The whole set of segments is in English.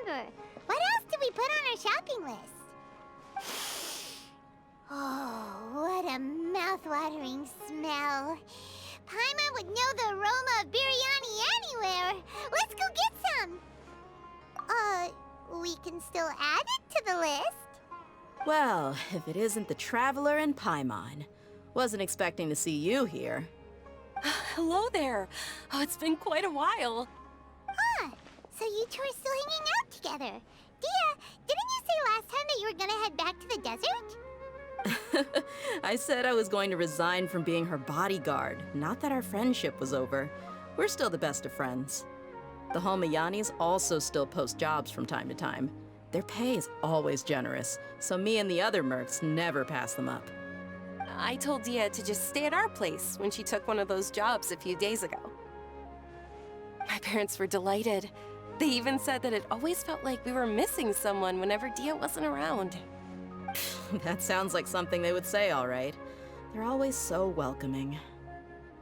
remember. What else did we put on our shopping list? Oh, what a mouth-watering smell. Paimon would know the aroma of biryani anywhere. Let's go get some. We can still add it to the list. Well, if it isn't the Traveler and Paimon. Wasn't expecting to see you here. Hello there. Oh, it's been quite a while. Huh, so you two are still hanging out together. Dehya, didn't you say last time that you were gonna head back to the desert? I said I was going to resign from being her bodyguard, not that our friendship was over. We're still the best of friends. The Homayanis also still post jobs from time to time. Their pay is always generous, so me and the other mercs never pass them up. I told Dehya to just stay at our place when she took one of those jobs a few days ago. My parents were delighted. They even said that it always felt like we were missing someone whenever Dehya wasn't around. That sounds like something they would say, all right. They're always so welcoming.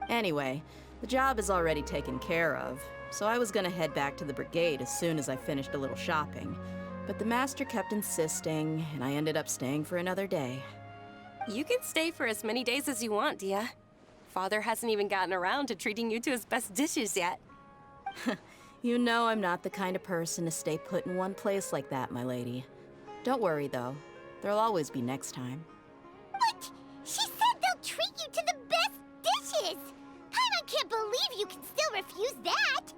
Anyway, the job is already taken care of, so I was gonna head back to the brigade as soon as I finished a little shopping. But the master kept insisting, and I ended up staying for another day. You can stay for as many days as you want, Dehya. Father hasn't even gotten around to treating you to his best dishes yet. You know I'm not the kind of person to stay put in one place like that, my lady. Don't worry, though. There'll always be next time. What? She said they'll treat you to the best dishes! Paimon can't believe you can still refuse that!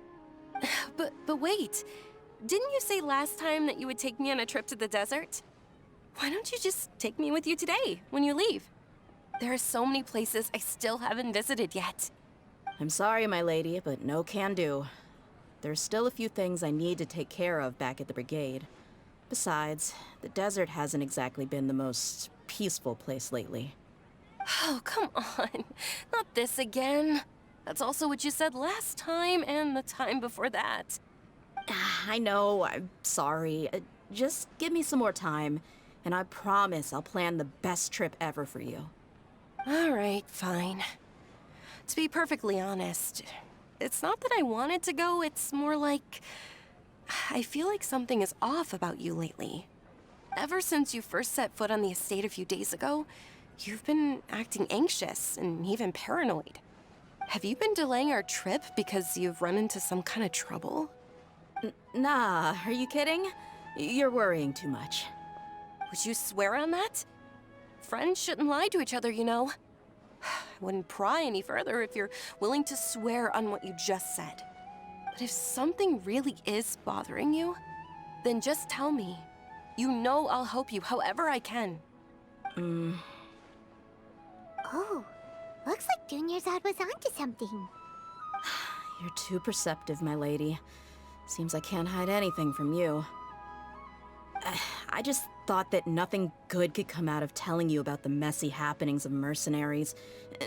But wait. Didn't you say last time that you would take me on a trip to the desert? Why don't you just take me with you today, when you leave? There are so many places I still haven't visited yet. I'm sorry, my lady, but no can do. There's still a few things I need to take care of back at the brigade. Besides, the desert hasn't exactly been the most peaceful place lately. Oh, come on. Not this again. That's also what you said last time and the time before that. I know, I'm sorry. Just give me some more time, and I promise I'll plan the best trip ever for you. All right, fine. To be perfectly honest, it's not that I wanted to go, it's more like I feel like something is off about you lately. Ever since you first set foot on the estate a few days ago, you've been acting anxious and even paranoid. Have you been delaying our trip because you've run into some kind of trouble? Nah, are you kidding? You're worrying too much. Would you swear on that? Friends shouldn't lie to each other, you know. I wouldn't pry any further if you're willing to swear on what you just said. But if something really is bothering you, then just tell me. You know I'll help you however I can. Oh, looks like Junior's was onto something. You're too perceptive, my lady. Seems I can't hide anything from you. I just thought that nothing good could come out of telling you about the messy happenings of mercenaries.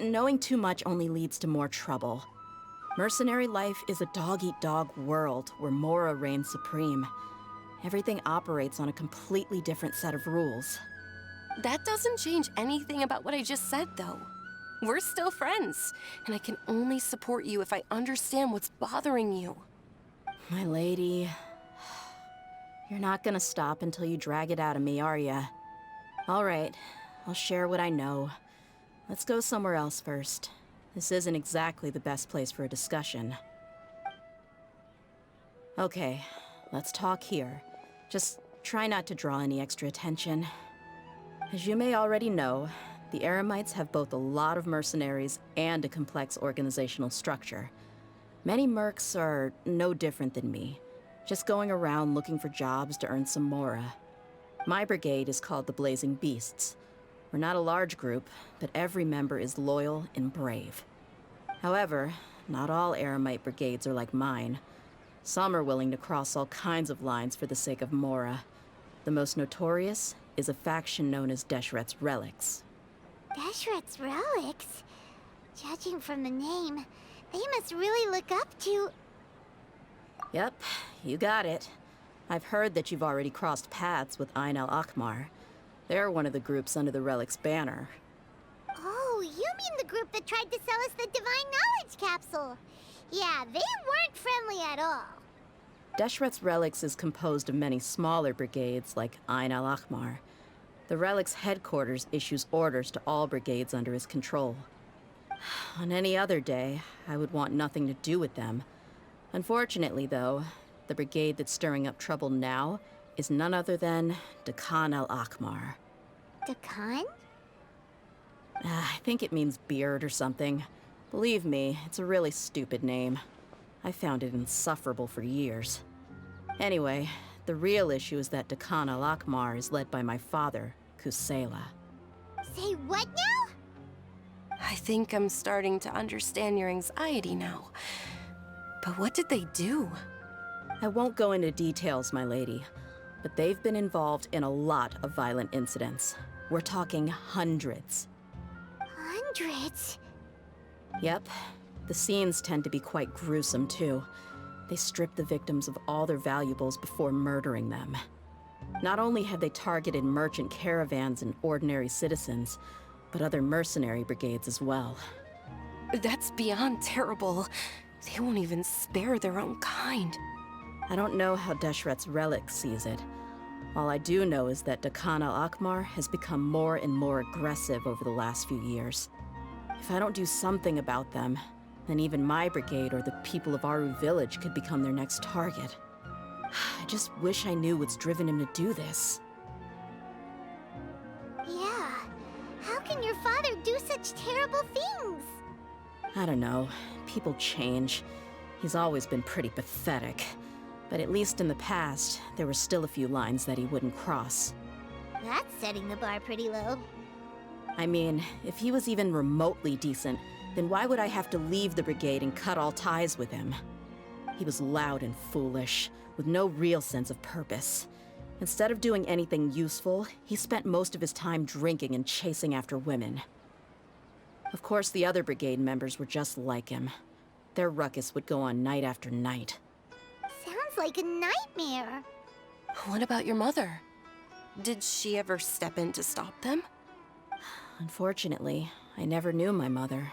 Knowing too much only leads to more trouble. Mercenary life is a dog-eat-dog world where Mora reigns supreme. Everything operates on a completely different set of rules. That doesn't change anything about what I just said, though. We're still friends, and I can only support you if I understand what's bothering you. My lady, you're not gonna stop until you drag it out of me, are ya? All right, I'll share what I know. Let's go somewhere else first. This isn't exactly the best place for a discussion. Okay, let's talk here. Just try not to draw any extra attention. As you may already know, the Eremites have both a lot of mercenaries and a complex organizational structure. Many mercs are no different than me, just going around looking for jobs to earn some mora. My brigade is called the Blazing Beasts. We're not a large group, but every member is loyal and brave. However, not all Eremite brigades are like mine. Some are willing to cross all kinds of lines for the sake of mora. The most notorious is a faction known as Deshret's Relics. Deshret's Relics? Judging from the name, they must really look up to... Yep, you got it. I've heard that you've already crossed paths with Ain al-Akmar. They're one of the groups under the Relic's banner. Oh, you mean the group that tried to sell us the Divine Knowledge Capsule? Yeah, they weren't friendly at all. Deshret's Relics is composed of many smaller brigades like Ain al-Ahmar. The Relic's headquarters issues orders to all brigades under his control. On any other day, I would want nothing to do with them. Unfortunately, though, the brigade that's stirring up trouble now is none other than Dehya al-Ahmar. Dakan? I think it means beard or something. Believe me, it's a really stupid name. I found it insufferable for years. Anyway, the real issue is that Dehya al-Ahmar is led by my father, Kusela. Say what now? I think I'm starting to understand your anxiety now. But what did they do? I won't go into details, my lady, but they've been involved in a lot of violent incidents. We're talking hundreds. Hundreds? Yep. The scenes tend to be quite gruesome, too. They strip the victims of all their valuables before murdering them. Not only have they targeted merchant caravans and ordinary citizens, but other mercenary brigades as well. That's beyond terrible. They won't even spare their own kind. I don't know how Deshret's Relic sees it. All I do know is that Dehya al-Ahmar has become more and more aggressive over the last few years. If I don't do something about them, then even my brigade or the people of Aru village could become their next target. I just wish I knew what's driven him to do this. Yeah. How can your father do such terrible things? I don't know. People change. He's always been pretty pathetic. But at least in the past, there were still a few lines that he wouldn't cross. That's setting the bar pretty low. I mean, if he was even remotely decent, then why would I have to leave the brigade and cut all ties with him? He was loud and foolish, with no real sense of purpose. Instead of doing anything useful, he spent most of his time drinking and chasing after women. Of course, the other brigade members were just like him. Their ruckus would go on night after night. Sounds like a nightmare. What about your mother? Did she ever step in to stop them? Unfortunately, I never knew my mother.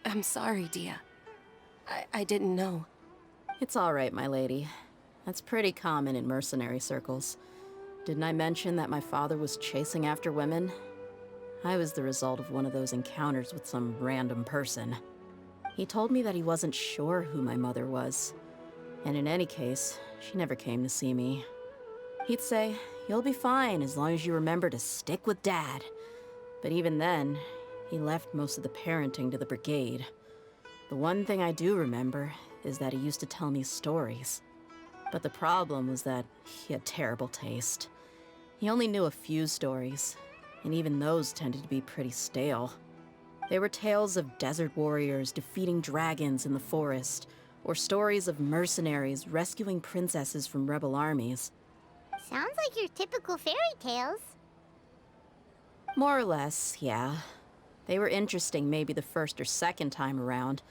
I'm sorry, Dehya. I didn't know. It's all right, my lady. That's pretty common in mercenary circles. Didn't I mention that my father was chasing after women? I was the result of one of those encounters with some random person. He told me that he wasn't sure who my mother was. And in any case, she never came to see me. He'd say, "You'll be fine as long as you remember to stick with Dad." But even then, he left most of the parenting to the brigade. The one thing I do remember is that he used to tell me stories. But the problem was that he had terrible taste. He only knew a few stories, and even those tended to be pretty stale. They were tales of desert warriors defeating dragons in the forest, or stories of mercenaries rescuing princesses from rebel armies. Sounds like your typical fairy tales. More or less, yeah. They were interesting maybe the first or second time around,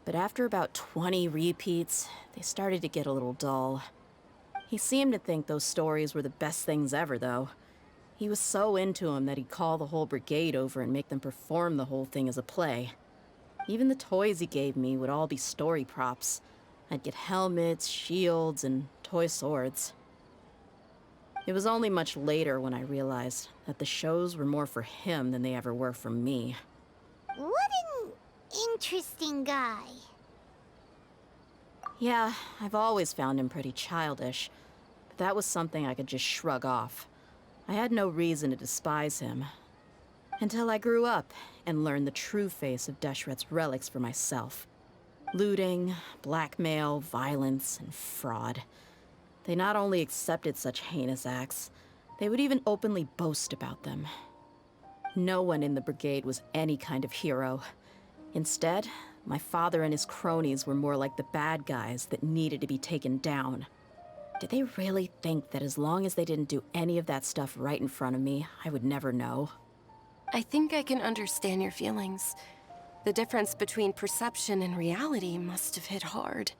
but after about 20 repeats, they started to get a little dull. He seemed to think those stories were the best things ever, though. He was so into them that he'd call the whole brigade over and make them perform the whole thing as a play. Even the toys he gave me would all be story props. I'd get helmets, shields, and toy swords. It was only much later when I realized that the shows were more for him than they ever were for me. What an interesting guy. Yeah, I've always found him pretty childish, but that was something I could just shrug off. I had no reason to despise him. Until I grew up and learned the true face of Deshret's Relics for myself. Looting, blackmail, violence, and fraud. They not only accepted such heinous acts, they would even openly boast about them. No one in the brigade was any kind of hero. Instead, my father and his cronies were more like the bad guys that needed to be taken down. Did they really think that as long as they didn't do any of that stuff right in front of me, I would never know? I think I can understand your feelings. The difference between perception and reality must have hit hard.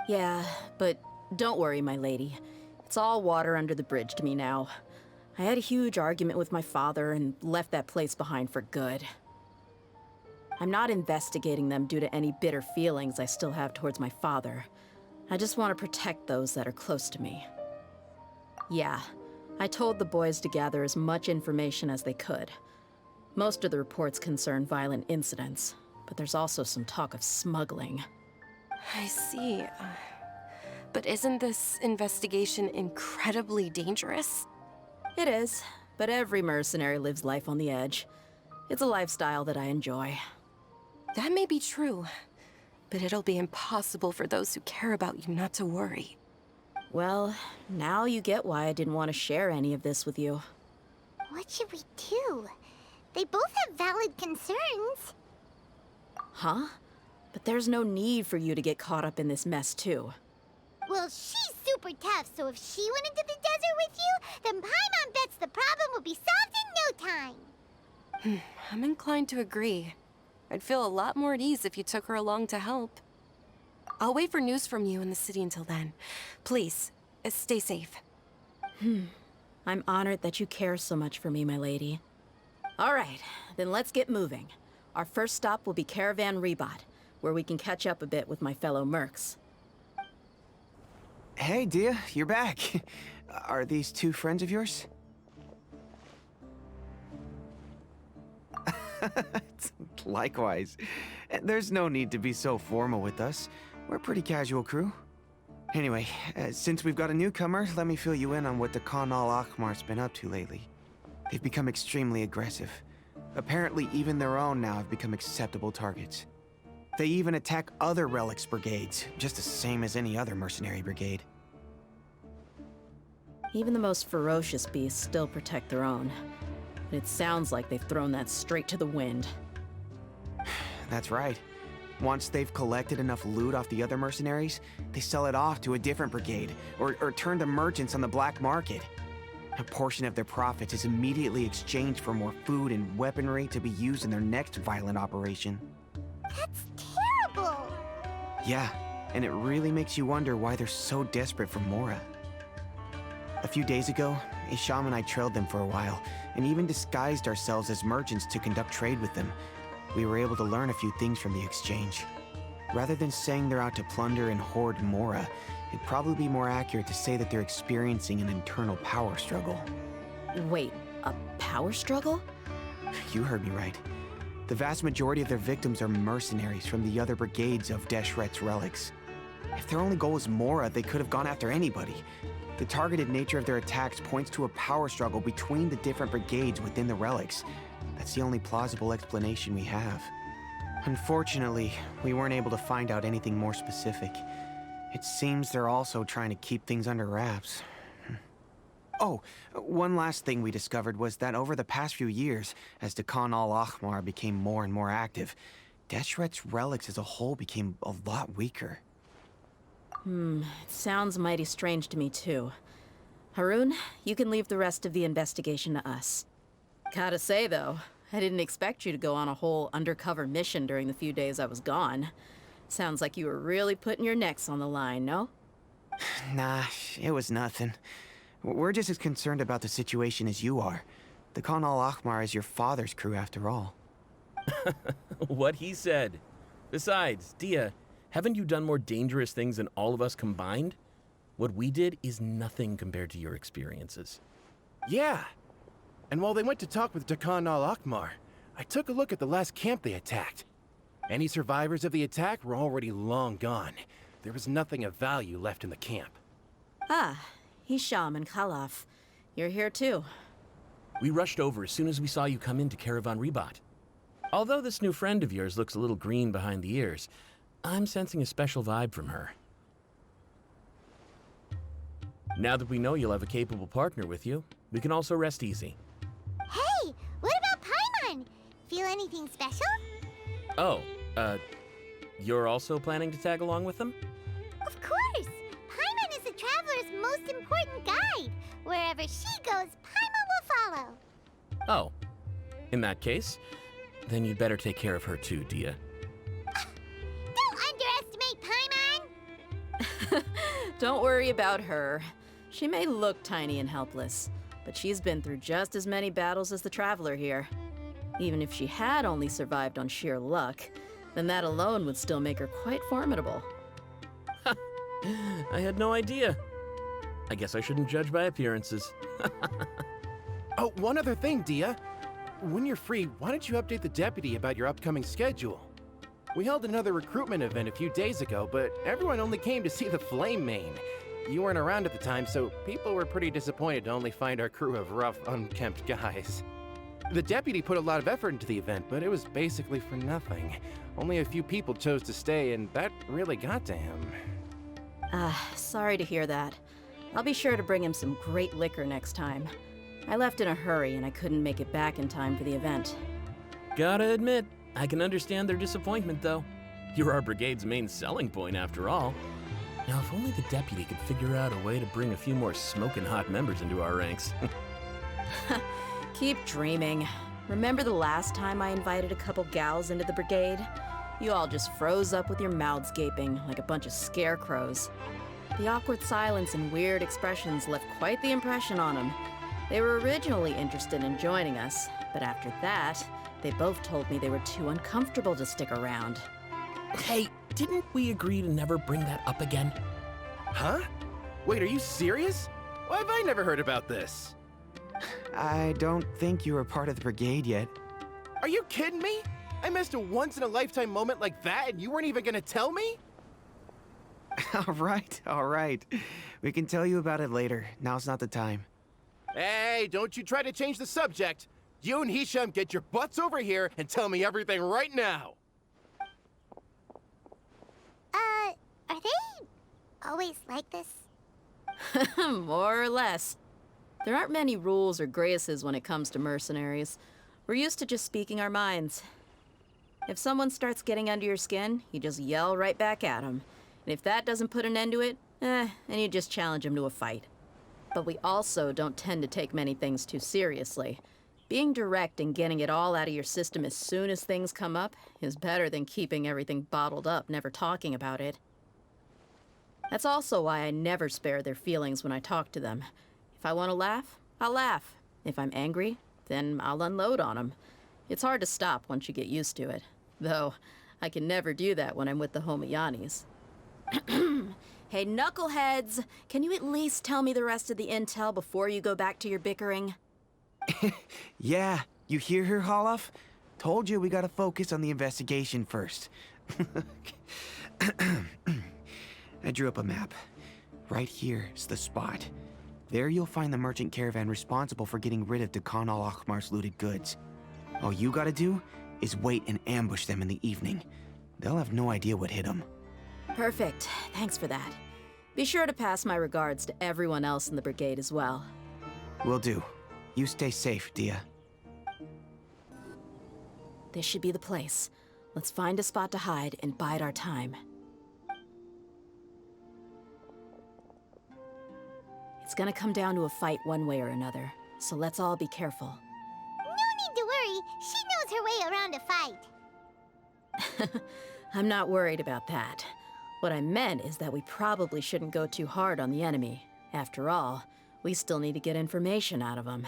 Yeah, but don't worry, my lady. It's all water under the bridge to me now. I had a huge argument with my father and left that place behind for good. I'm not investigating them due to any bitter feelings I still have towards my father. I just want to protect those that are close to me. Yeah, I told the boys to gather as much information as they could. Most of the reports concern violent incidents, but there's also some talk of smuggling. I see. But isn't this investigation incredibly dangerous? It is, but every mercenary lives life on the edge. It's a lifestyle that I enjoy. That may be true, but it'll be impossible for those who care about you not to worry. Well, now you get why I didn't want to share any of this with you. What should we do? They both have valid concerns. Huh? But there's no need for you to get caught up in this mess, too. Well, she's super tough, so if she went into the desert with you, then Paimon bets the problem will be solved in no time. I'm inclined to agree. I'd feel a lot more at ease if you took her along to help. I'll wait for news from you in the city until then. Please, stay safe. I'm honored that you care so much for me, my lady. All right, then let's get moving. Our first stop will be Caravan Rebot, where we can catch up a bit with my fellow mercs. Hey, Dehya, you're back. Are these two friends of yours? Likewise. There's no need to be so formal with us. We're a pretty casual crew. Anyway, since we've got a newcomer, let me fill you in on what the Khan al-Ahmar's been up to lately. They've become extremely aggressive. Apparently, even their own now have become acceptable targets. They even attack other relics brigades, just the same as any other mercenary brigade. Even the most ferocious beasts still protect their own. But it sounds like they've thrown that straight to the wind. That's right. Once they've collected enough loot off the other mercenaries, they sell it off to a different brigade, or turn to merchants on the black market. A portion of their profits is immediately exchanged for more food and weaponry to be used in their next violent operation. That's terrible. Yeah, and it really makes you wonder why they're so desperate for Mora. A few days ago, Isham and I trailed them for a while, and even disguised ourselves as merchants to conduct trade with them. We were able to learn a few things from the exchange. Rather than saying they're out to plunder and hoard Mora, it'd probably be more accurate to say that they're experiencing an internal power struggle. Wait, a power struggle? You heard me right. The vast majority of their victims are mercenaries from the other brigades of Deshret's relics. If their only goal is Mora, they could have gone after anybody. The targeted nature of their attacks points to a power struggle between the different brigades within the relics. That's the only plausible explanation we have. Unfortunately, we weren't able to find out anything more specific. It seems they're also trying to keep things under wraps. Oh, one last thing we discovered was that over the past few years, as the Khan al-Ahmar became more and more active, Deshret's relics as a whole became a lot weaker. It sounds mighty strange to me, too. Harun, you can leave the rest of the investigation to us. Gotta say, though, I didn't expect you to go on a whole undercover mission during the few days I was gone. Sounds like you were really putting your necks on the line, no? Nah, it was nothing. We're just as concerned about the situation as you are. The Khan al-Ahmar is your father's crew, after all. What he said. Besides, Dehya, haven't you done more dangerous things than all of us combined? What we did is nothing compared to your experiences. Yeah. And while they went to talk with Khan al-Ahmar, I took a look at the last camp they attacked. Any survivors of the attack were already long gone. There was nothing of value left in the camp. Ah, Hisham and Khalaf. You're here too. We rushed over as soon as we saw you come into Caravan Rebot. Although this new friend of yours looks a little green behind the ears, I'm sensing a special vibe from her. Now that we know you'll have a capable partner with you, we can also rest easy. Hey, what about Paimon? Feel anything special? Oh, you're also planning to tag along with them? Of course! Paimon is the traveler's most important guide. Wherever she goes, Paimon will follow. Oh, in that case, then you'd better take care of her too, Dehya. Don't underestimate Paimon! Don't worry about her. She may look tiny and helpless, but she's been through just as many battles as the Traveler here. Even if she had only survived on sheer luck, then that alone would still make her quite formidable. I had no idea. I guess I shouldn't judge by appearances. Oh, one other thing, Dehya. When you're free, why don't you update the deputy about your upcoming schedule? We held another recruitment event a few days ago, but everyone only came to see the Flame Main. You weren't around at the time, so people were pretty disappointed to only find our crew of rough, unkempt guys. The deputy put a lot of effort into the event, but it was basically for nothing. Only a few people chose to stay, and that really got to him. Sorry to hear that. I'll be sure to bring him some great liquor next time. I left in a hurry and I couldn't make it back in time for the event. Gotta admit, I can understand their disappointment, though. You're our brigade's main selling point, after all. Now, if only the deputy could figure out a way to bring a few more smoking hot members into our ranks. Keep dreaming. Remember the last time I invited a couple gals into the brigade? You all just froze up with your mouths gaping like a bunch of scarecrows. The awkward silence and weird expressions left quite the impression on them. They were originally interested in joining us, but after that, they both told me they were too uncomfortable to stick around. Hey, didn't we agree to never bring that up again? Huh? Wait, are you serious? Why have I never heard about this? I don't think you were part of the brigade yet. Are you kidding me? I missed a once-in-a-lifetime moment like that and you weren't even gonna tell me? All right. We can tell you about it later. Now's not the time. Hey, don't you try to change the subject. You and Hisham get your butts over here and tell me everything right now. Are they always like this? More or less. There aren't many rules or graces when it comes to mercenaries. We're used to just speaking our minds. If someone starts getting under your skin, you just yell right back at them. And if that doesn't put an end to it, then you just challenge them to a fight. But we also don't tend to take many things too seriously. Being direct and getting it all out of your system as soon as things come up is better than keeping everything bottled up, never talking about it. That's also why I never spare their feelings when I talk to them. If I want to laugh, I'll laugh. If I'm angry, then I'll unload on them. It's hard to stop once you get used to it. Though, I can never do that when I'm with the Homiyanis. Hey, knuckleheads! Can you at least tell me the rest of the intel before you go back to your bickering? Yeah, you hear her, Holloff? Told you we gotta focus on the investigation first. I drew up a map. Right here is the spot. There you'll find the merchant caravan responsible for getting rid of Dehya al-Akhmar's looted goods. All you gotta do is wait and ambush them in the evening. They'll have no idea what hit them. Perfect. Thanks for that. Be sure to pass my regards to everyone else in the brigade as well. Will do. You stay safe, Dehya. This should be the place. Let's find a spot to hide and bide our time. It's gonna come down to a fight one way or another, so let's all be careful. No need to worry. She knows her way around a fight. I'm not worried about that. What I meant is that we probably shouldn't go too hard on the enemy. After all, we still need to get information out of them.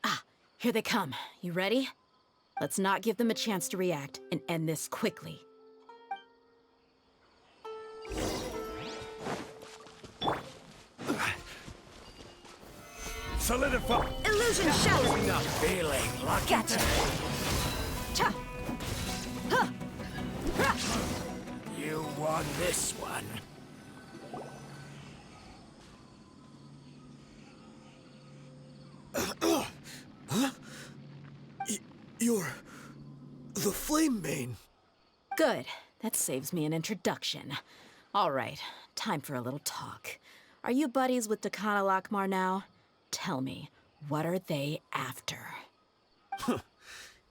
Ah, here they come. You ready? Let's not give them a chance to react and end this quickly. Solidify. Illusion shattered! Not feeling lucky. Gotcha! Cha! Huh! Ha! You won this one. Huh? You're the Flame Main. Good. That saves me an introduction. All right, time for a little talk. Are you buddies with Dehya al-Akhmar now? Tell me, what are they after?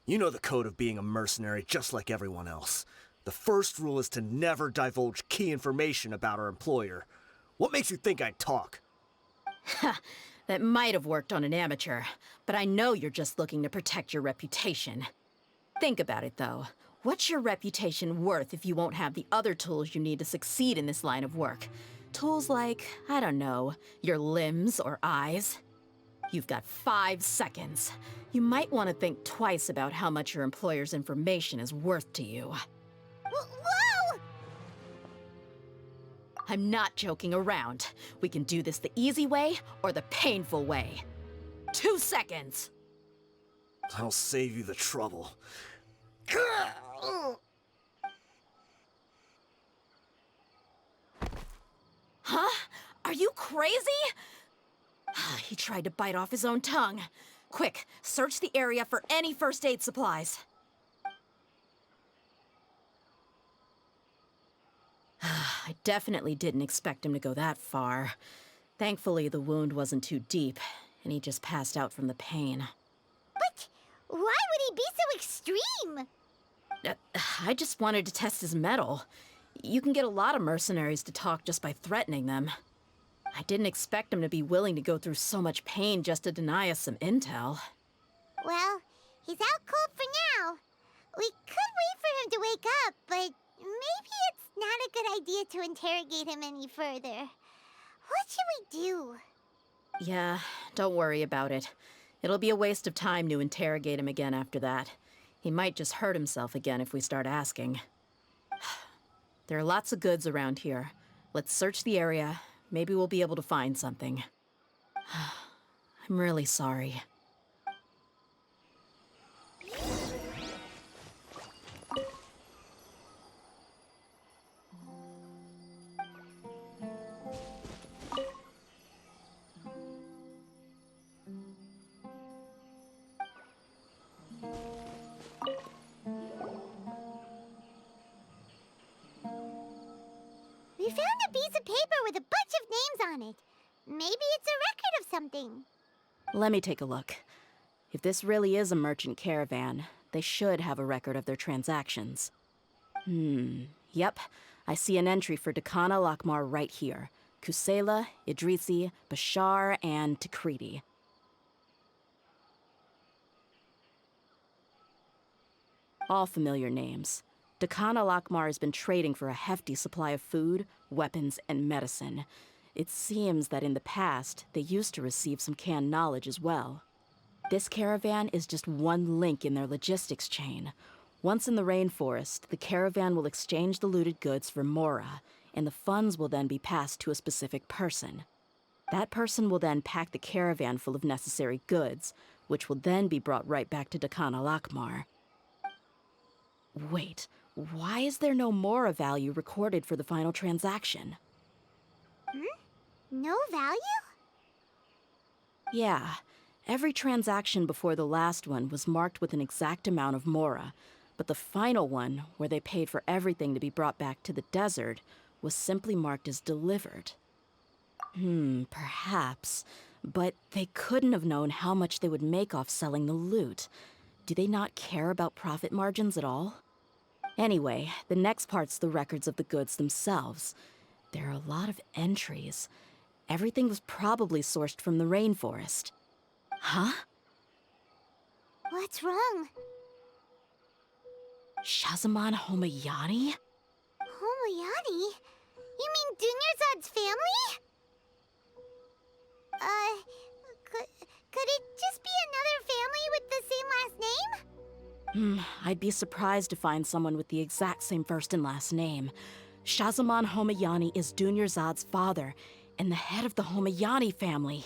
You know the code of being a mercenary just like everyone else. The first rule is to never divulge key information about our employer. What makes you think I'd talk? That might have worked on an amateur, but I know you're just looking to protect your reputation. Think about it, though. What's your reputation worth if you won't have the other tools you need to succeed in this line of work? Tools like, I don't know, your limbs or eyes? You've got 5 seconds. You might want to think twice about how much your employer's information is worth to you. Whoa! I'm not joking around. We can do this the easy way or the painful way. 2 seconds! I'll save you the trouble. Huh? Are you crazy? He tried to bite off his own tongue. Quick, search the area for any first aid supplies. I definitely didn't expect him to go that far. Thankfully, the wound wasn't too deep, and he just passed out from the pain. But why would he be so extreme? I just wanted to test his mettle. You can get a lot of mercenaries to talk just by threatening them. I didn't expect him to be willing to go through so much pain just to deny us some intel. Well, he's out cold for now. We could wait for him to wake up, but maybe it's not a good idea to interrogate him any further. What should we do? Yeah, don't worry about it. It'll be a waste of time to interrogate him again after that. He might just hurt himself again if we start asking. There are lots of goods around here. Let's search the area. Maybe we'll be able to find something. I'm really sorry. We found a piece of paper with a bunch of names on it. Maybe it's a record of something. Let me take a look. If this really is a merchant caravan, they should have a record of their transactions. Yep. I see an entry for Dakana Lakmar right here. Kusela, Idrisi, Bashar, and Takriti. All familiar names. Dakana Lakmar has been trading for a hefty supply of food, weapons, and medicine. It seems that in the past, they used to receive some canned knowledge as well. This caravan is just one link in their logistics chain. Once in the rainforest, the caravan will exchange the looted goods for Mora, and the funds will then be passed to a specific person. That person will then pack the caravan full of necessary goods, which will then be brought right back to Dakana Lakmar. Wait, why is there no Mora value recorded for the final transaction? No value? Yeah, every transaction before the last one was marked with an exact amount of Mora, but the final one, where they paid for everything to be brought back to the desert, was simply marked as delivered. Perhaps, but they couldn't have known how much they would make off selling the loot. Do they not care about profit margins at all? Anyway, the next part's the records of the goods themselves. There are a lot of entries. Everything was probably sourced from the rainforest. Huh? What's wrong? Shazamon Homayani? Homayani? You mean Dunyarzad's family? Could it just be another family with the same last name? I'd be surprised to find someone with the exact same first and last name. Shazamon Homayani is Dunyarzad's father, and the head of the Homayani family.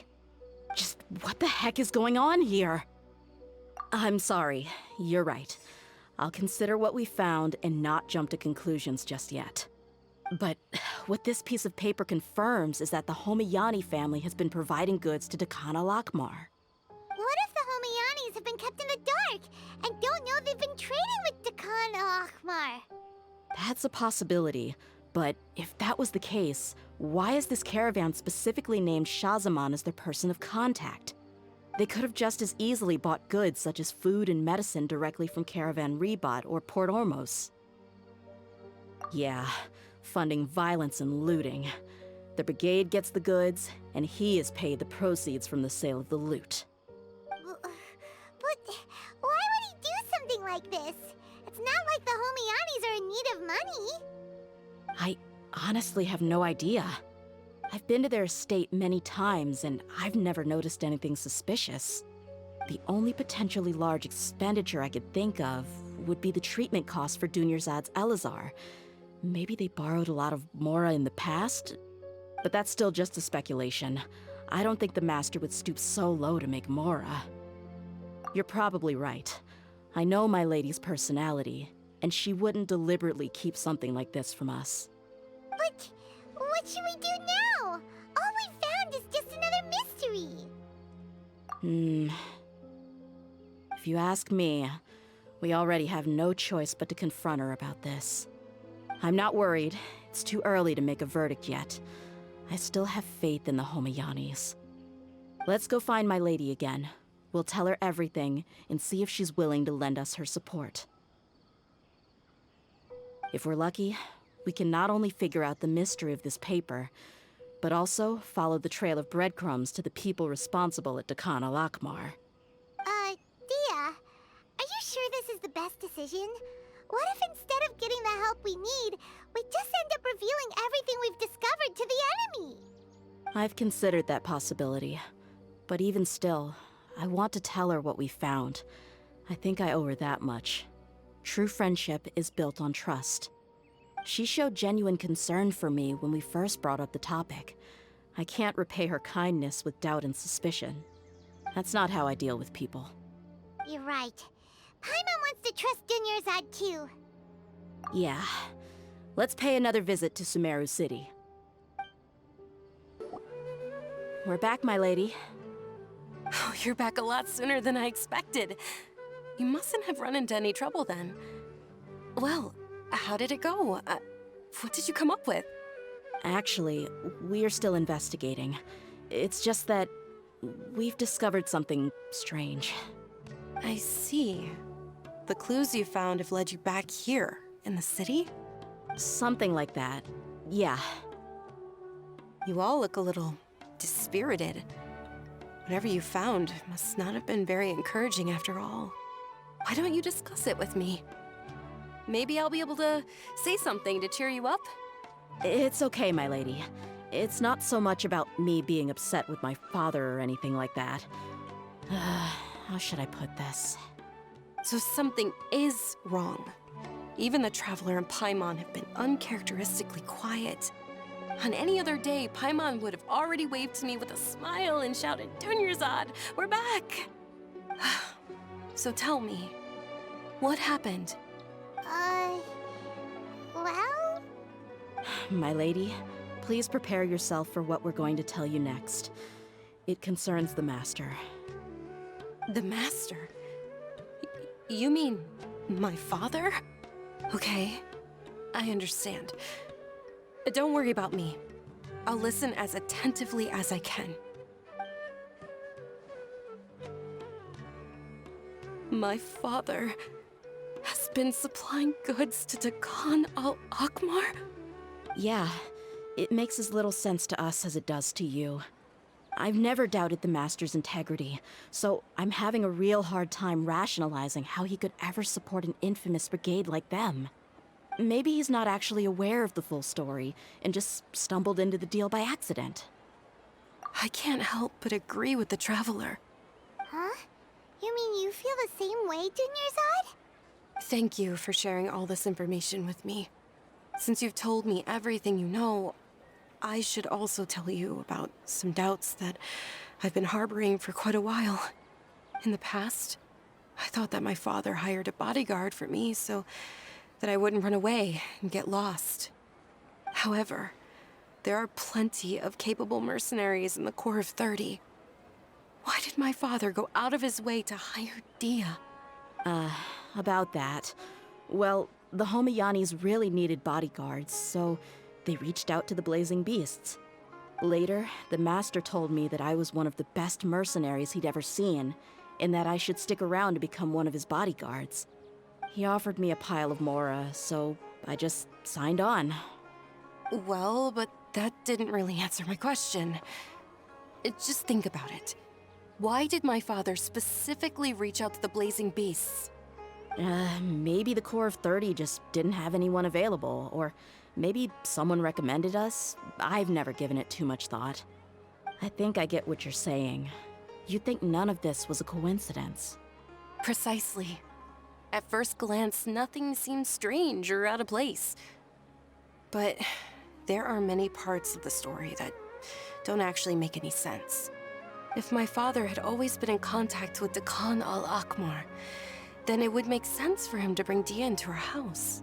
Just what the heck is going on here? I'm sorry, you're right. I'll consider what we found and not jump to conclusions just yet. But what this piece of paper confirms is that the Homayani family has been providing goods to Dakana Lakmar. What if the Homayanis have been kept in the dark and don't know they've been trading with Dakana Akhmar? That's a possibility, but if that was the case, why is this caravan specifically named Shazamon as their person of contact? They could have just as easily bought goods such as food and medicine directly from Caravan Rebot or Port Ormos. Yeah, funding violence and looting. The brigade gets the goods, and he is paid the proceeds from the sale of the loot. But why would he do something like this? It's It's not like the Homianis are in need of money. I honestly have no idea. I've been to their estate many times, and I've never noticed anything suspicious. The only potentially large expenditure I could think of would be the treatment costs for Dunyarzad's Elazar. Maybe they borrowed a lot of Mora in the past? But that's still just a speculation. I don't think the Master would stoop so low to make Mora. You're probably right. I know my lady's personality, and she wouldn't deliberately keep something like this from us. But what should we do now? All we found is just another mystery. If you ask me, we already have no choice but to confront her about this. I'm not worried. It's too early to make a verdict yet. I still have faith in the Homiyanis. Let's go find my lady again. We'll tell her everything and see if she's willing to lend us her support. If we're lucky, we can not only figure out the mystery of this paper, but also follow the trail of breadcrumbs to the people responsible at Dehya al-Akmar. Dehya, are you sure this is the best decision? What if instead of getting the help we need, we just end up revealing everything we've discovered to the enemy? I've considered that possibility, but even still, I want to tell her what we found. I think I owe her that much. True friendship is built on trust. She showed genuine concern for me when we first brought up the topic. I can't repay her kindness with doubt and suspicion. That's not how I deal with people. You're right. Paimon wants to trust Dunyarzad too. Yeah. Let's pay another visit to Sumeru City. We're back, my lady. Oh, you're back a lot sooner than I expected. You mustn't have run into any trouble then. Well, how did it go? What did you come up with? Actually, we're still investigating. It's just that we've discovered something strange. I see. The clues you found have led you back here, in the city? Something like that. Yeah. You all look a little dispirited. Whatever you found must not have been very encouraging after all. Why don't you discuss it with me? Maybe I'll be able to say something to cheer you up? It's okay, my lady. It's not so much about me being upset with my father or anything like that. How should I put this? So something is wrong. Even the Traveler and Paimon have been uncharacteristically quiet. On any other day, Paimon would have already waved to me with a smile and shouted, "Dunyarzad, we're back!" So tell me, what happened? Well? My lady, please prepare yourself for what we're going to tell you next. It concerns the Master. The Master? You mean my father? Okay, I understand. Don't worry about me. I'll listen as attentively as I can. My father has been supplying goods to Dehya al-Akmar? Yeah, it makes as little sense to us as it does to you. I've never doubted the Master's integrity, so I'm having a real hard time rationalizing how he could ever support an infamous brigade like them. Maybe he's not actually aware of the full story and just stumbled into the deal by accident. I can't help but agree with the Traveler. Huh? You mean you feel the same way, Dunyarzad? Thank you for sharing all this information with me. Since you've told me everything you know, I should also tell you about some doubts that I've been harboring for quite a while. In the past, I thought that my father hired a bodyguard for me so that I wouldn't run away and get lost. However, there are plenty of capable mercenaries in the Corps of 30. Why did my father go out of his way to hire Dehya? About that. Well, the Homiyanis really needed bodyguards, so they reached out to the Blazing Beasts. Later, the Master told me that I was one of the best mercenaries he'd ever seen, and that I should stick around to become one of his bodyguards. He offered me a pile of Mora, so I just signed on. Well, but that didn't really answer my question. Just think about it. Why did my father specifically reach out to the Blazing Beasts? Maybe the Corps of 30 just didn't have anyone available, or maybe someone recommended us. I've never given it too much thought. I think I get what you're saying. You think none of this was a coincidence. Precisely. At first glance, nothing seems strange or out of place. But there are many parts of the story that don't actually make any sense. If my father had always been in contact with the Khan al-Akmar, then it would make sense for him to bring Dehya into our house.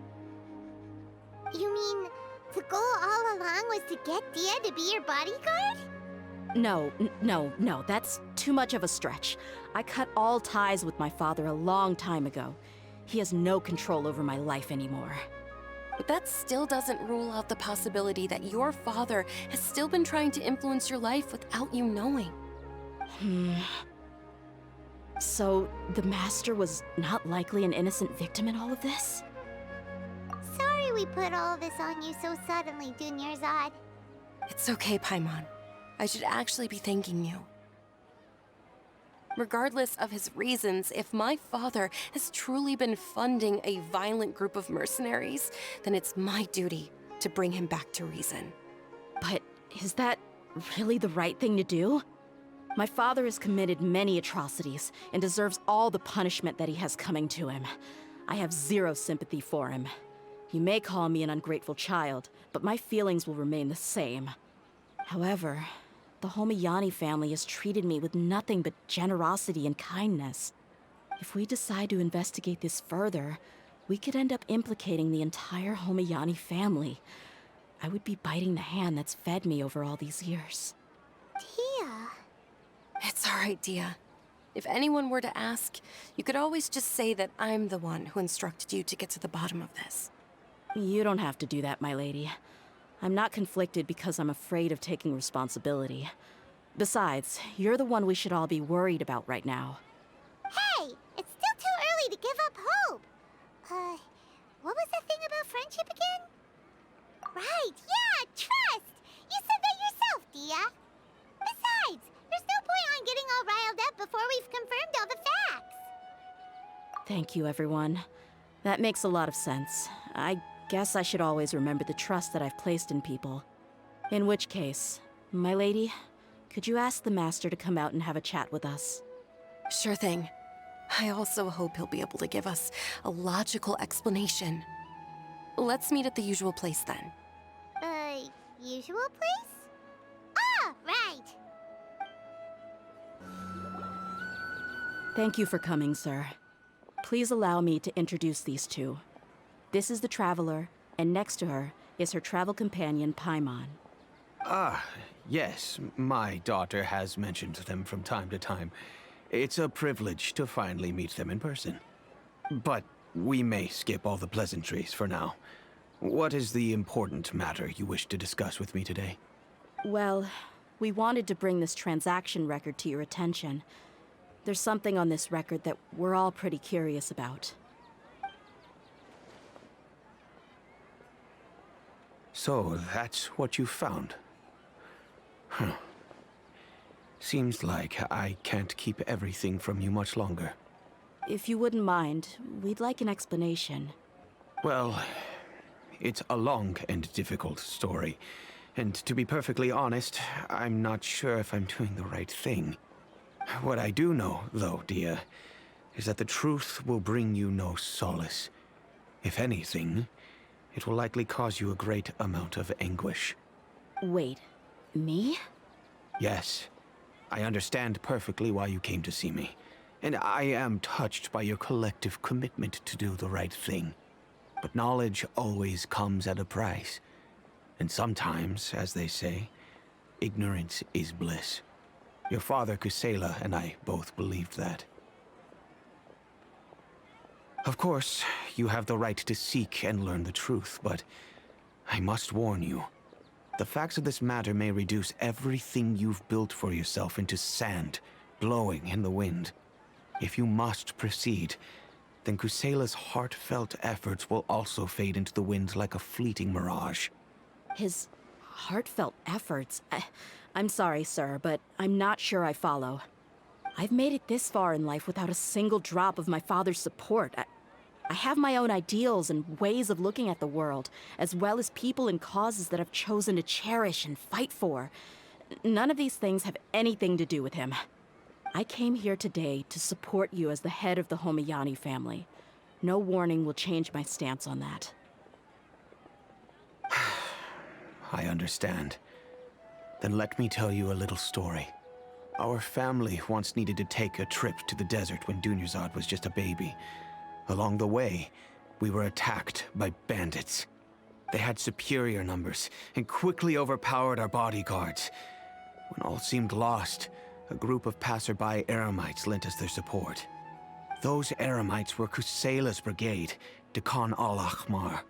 You mean the goal all along was to get Dehya to be your bodyguard? No, that's too much of a stretch. I cut all ties with my father a long time ago. He has no control over my life anymore. But that still doesn't rule out the possibility that your father has still been trying to influence your life without you knowing. So, the Master was not likely an innocent victim in all of this? Sorry we put all of this on you so suddenly, Dunyarzad. It's okay, Paimon. I should actually be thanking you. Regardless of his reasons, if my father has truly been funding a violent group of mercenaries, then it's my duty to bring him back to reason. But is that really the right thing to do? My father has committed many atrocities and deserves all the punishment that he has coming to him. I have zero sympathy for him. You may call me an ungrateful child, but my feelings will remain the same. However, the Homayani family has treated me with nothing but generosity and kindness. If we decide to investigate this further, we could end up implicating the entire Homayani family. I would be biting the hand that's fed me over all these years. Dehya. It's all right, Dehya. If anyone were to ask, you could always just say that I'm the one who instructed you to get to the bottom of this. You don't have to do that, my lady. I'm not conflicted because I'm afraid of taking responsibility. Besides, you're the one we should all be worried about right now. Hey, it's still too early to give up hope. What was that thing about friendship again? Right, yeah, trust! You said that yourself, Dehya. Besides, there's no point on getting all riled up before we've confirmed all the facts. Thank you, everyone. That makes a lot of sense. I guess I should always remember the trust that I've placed in people. In which case, my lady, could you ask the Master to come out and have a chat with us? Sure thing. I also hope he'll be able to give us a logical explanation. Let's meet at the usual place then. Usual place? Ah, right. Thank you for coming, sir. Please allow me to introduce these two. This is the Traveler, and next to her is her travel companion, Paimon. Ah, yes, my daughter has mentioned them from time to time. It's a privilege to finally meet them in person. But we may skip all the pleasantries for now. What is the important matter you wish to discuss with me today? Well, we wanted to bring this transaction record to your attention. There's something on this record that we're all pretty curious about. So, that's what you found? Huh. Seems like I can't keep everything from you much longer. If you wouldn't mind, we'd like an explanation. Well, it's a long and difficult story. And to be perfectly honest, I'm not sure if I'm doing the right thing. What I do know, though, Dehya, is that the truth will bring you no solace. If anything, it will likely cause you a great amount of anguish. Wait, me? Yes, I understand perfectly why you came to see me. And I am touched by your collective commitment to do the right thing. But knowledge always comes at a price. And sometimes, as they say, ignorance is bliss. Your father, Kusela, and I both believed that. Of course, you have the right to seek and learn the truth, but I must warn you. The facts of this matter may reduce everything you've built for yourself into sand, blowing in the wind. If you must proceed, then Kusela's heartfelt efforts will also fade into the wind like a fleeting mirage. His heartfelt efforts? I'm sorry, sir, but I'm not sure I follow. I've made it this far in life without a single drop of my father's support. I have my own ideals and ways of looking at the world, as well as people and causes that I've chosen to cherish and fight for. None of these things have anything to do with him. I came here today to support you as the head of the Homayani family. No warning will change my stance on that. I understand. Then let me tell you a little story. Our family once needed to take a trip to the desert when Dunyarzad was just a baby. Along the way, we were attacked by bandits. They had superior numbers and quickly overpowered our bodyguards. When all seemed lost, a group of passerby Eremites lent us their support. Those Eremites were Kusela's brigade, Dehya al-Ahmar.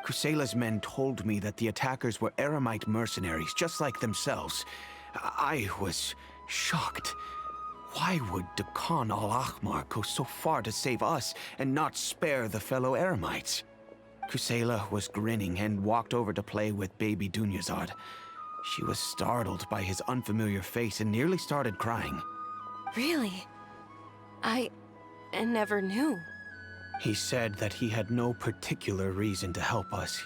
Kusela's men told me that the attackers were Eremite mercenaries, just like themselves. I was shocked. Why would Dehya al-Ahmar go so far to save us and not spare the fellow Eremites? Kusela was grinning and walked over to play with baby Dunyarzad. She was startled by his unfamiliar face and nearly started crying. Really? I never knew. He said that he had no particular reason to help us.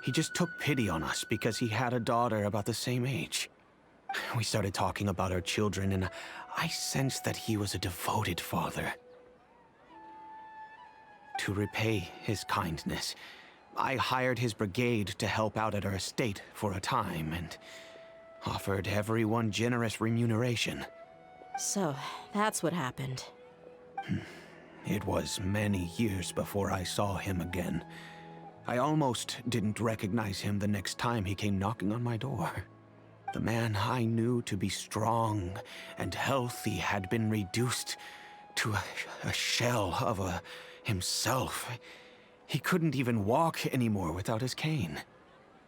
He just took pity on us because he had a daughter about the same age. We started talking about our children, and I sensed that he was a devoted father. To repay his kindness, I hired his brigade to help out at our estate for a time, and offered everyone generous remuneration. So, that's what happened. It was many years before I saw him again. I almost didn't recognize him the next time he came knocking on my door. The man I knew to be strong and healthy had been reduced to a shell of himself. He couldn't even walk anymore without his cane.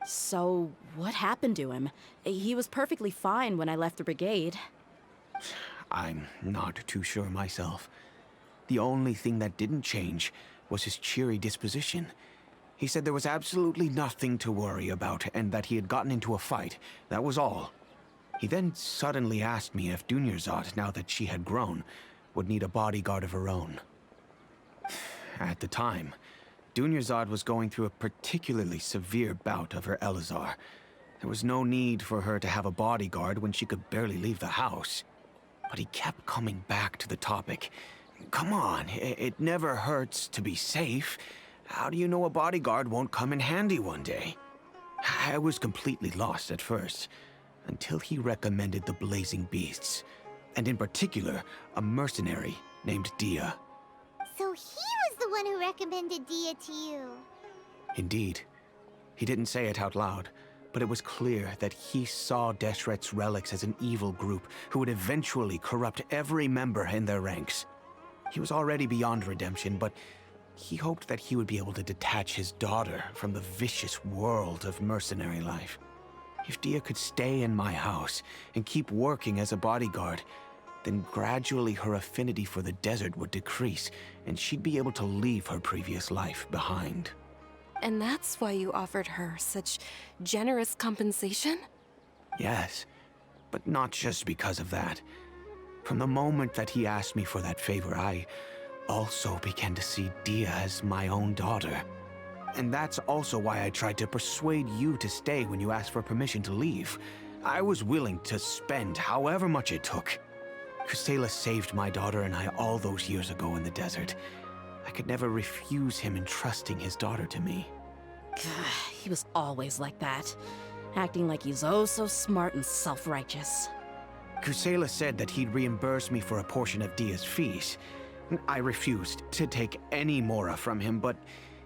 So, what happened to him? He was perfectly fine when I left the brigade. I'm not too sure myself. The only thing that didn't change was his cheery disposition. He said there was absolutely nothing to worry about and that he had gotten into a fight. That was all. He then suddenly asked me if Dunyarzad, now that she had grown, would need a bodyguard of her own. At the time, Dunyarzad was going through a particularly severe bout of her Elazar. There was no need for her to have a bodyguard when she could barely leave the house. But he kept coming back to the topic. Come on, it never hurts to be safe. How do you know a bodyguard won't come in handy one day? I was completely lost at first, until he recommended the Blazing Beasts, and in particular, a mercenary named Dehya. So he was the one who recommended Dehya to you. Indeed. He didn't say it out loud, but it was clear that he saw Deshret's relics as an evil group who would eventually corrupt every member in their ranks. He was already beyond redemption, but he hoped that he would be able to detach his daughter from the vicious world of mercenary life. If Dehya could stay in my house and keep working as a bodyguard, then gradually her affinity for the desert would decrease, and she'd be able to leave her previous life behind. And that's why you offered her such generous compensation? Yes, but not just because of that. From the moment that he asked me for that favor, I also began to see Dehya as my own daughter. And that's also why I tried to persuade you to stay when you asked for permission to leave. I was willing to spend however much it took. Kusela saved my daughter and I all those years ago in the desert. I could never refuse him entrusting his daughter to me. He was always like that, acting like he's oh so smart and self-righteous. Kusela said that he'd reimburse me for a portion of Dehya's fees. I refused to take any mora from him, but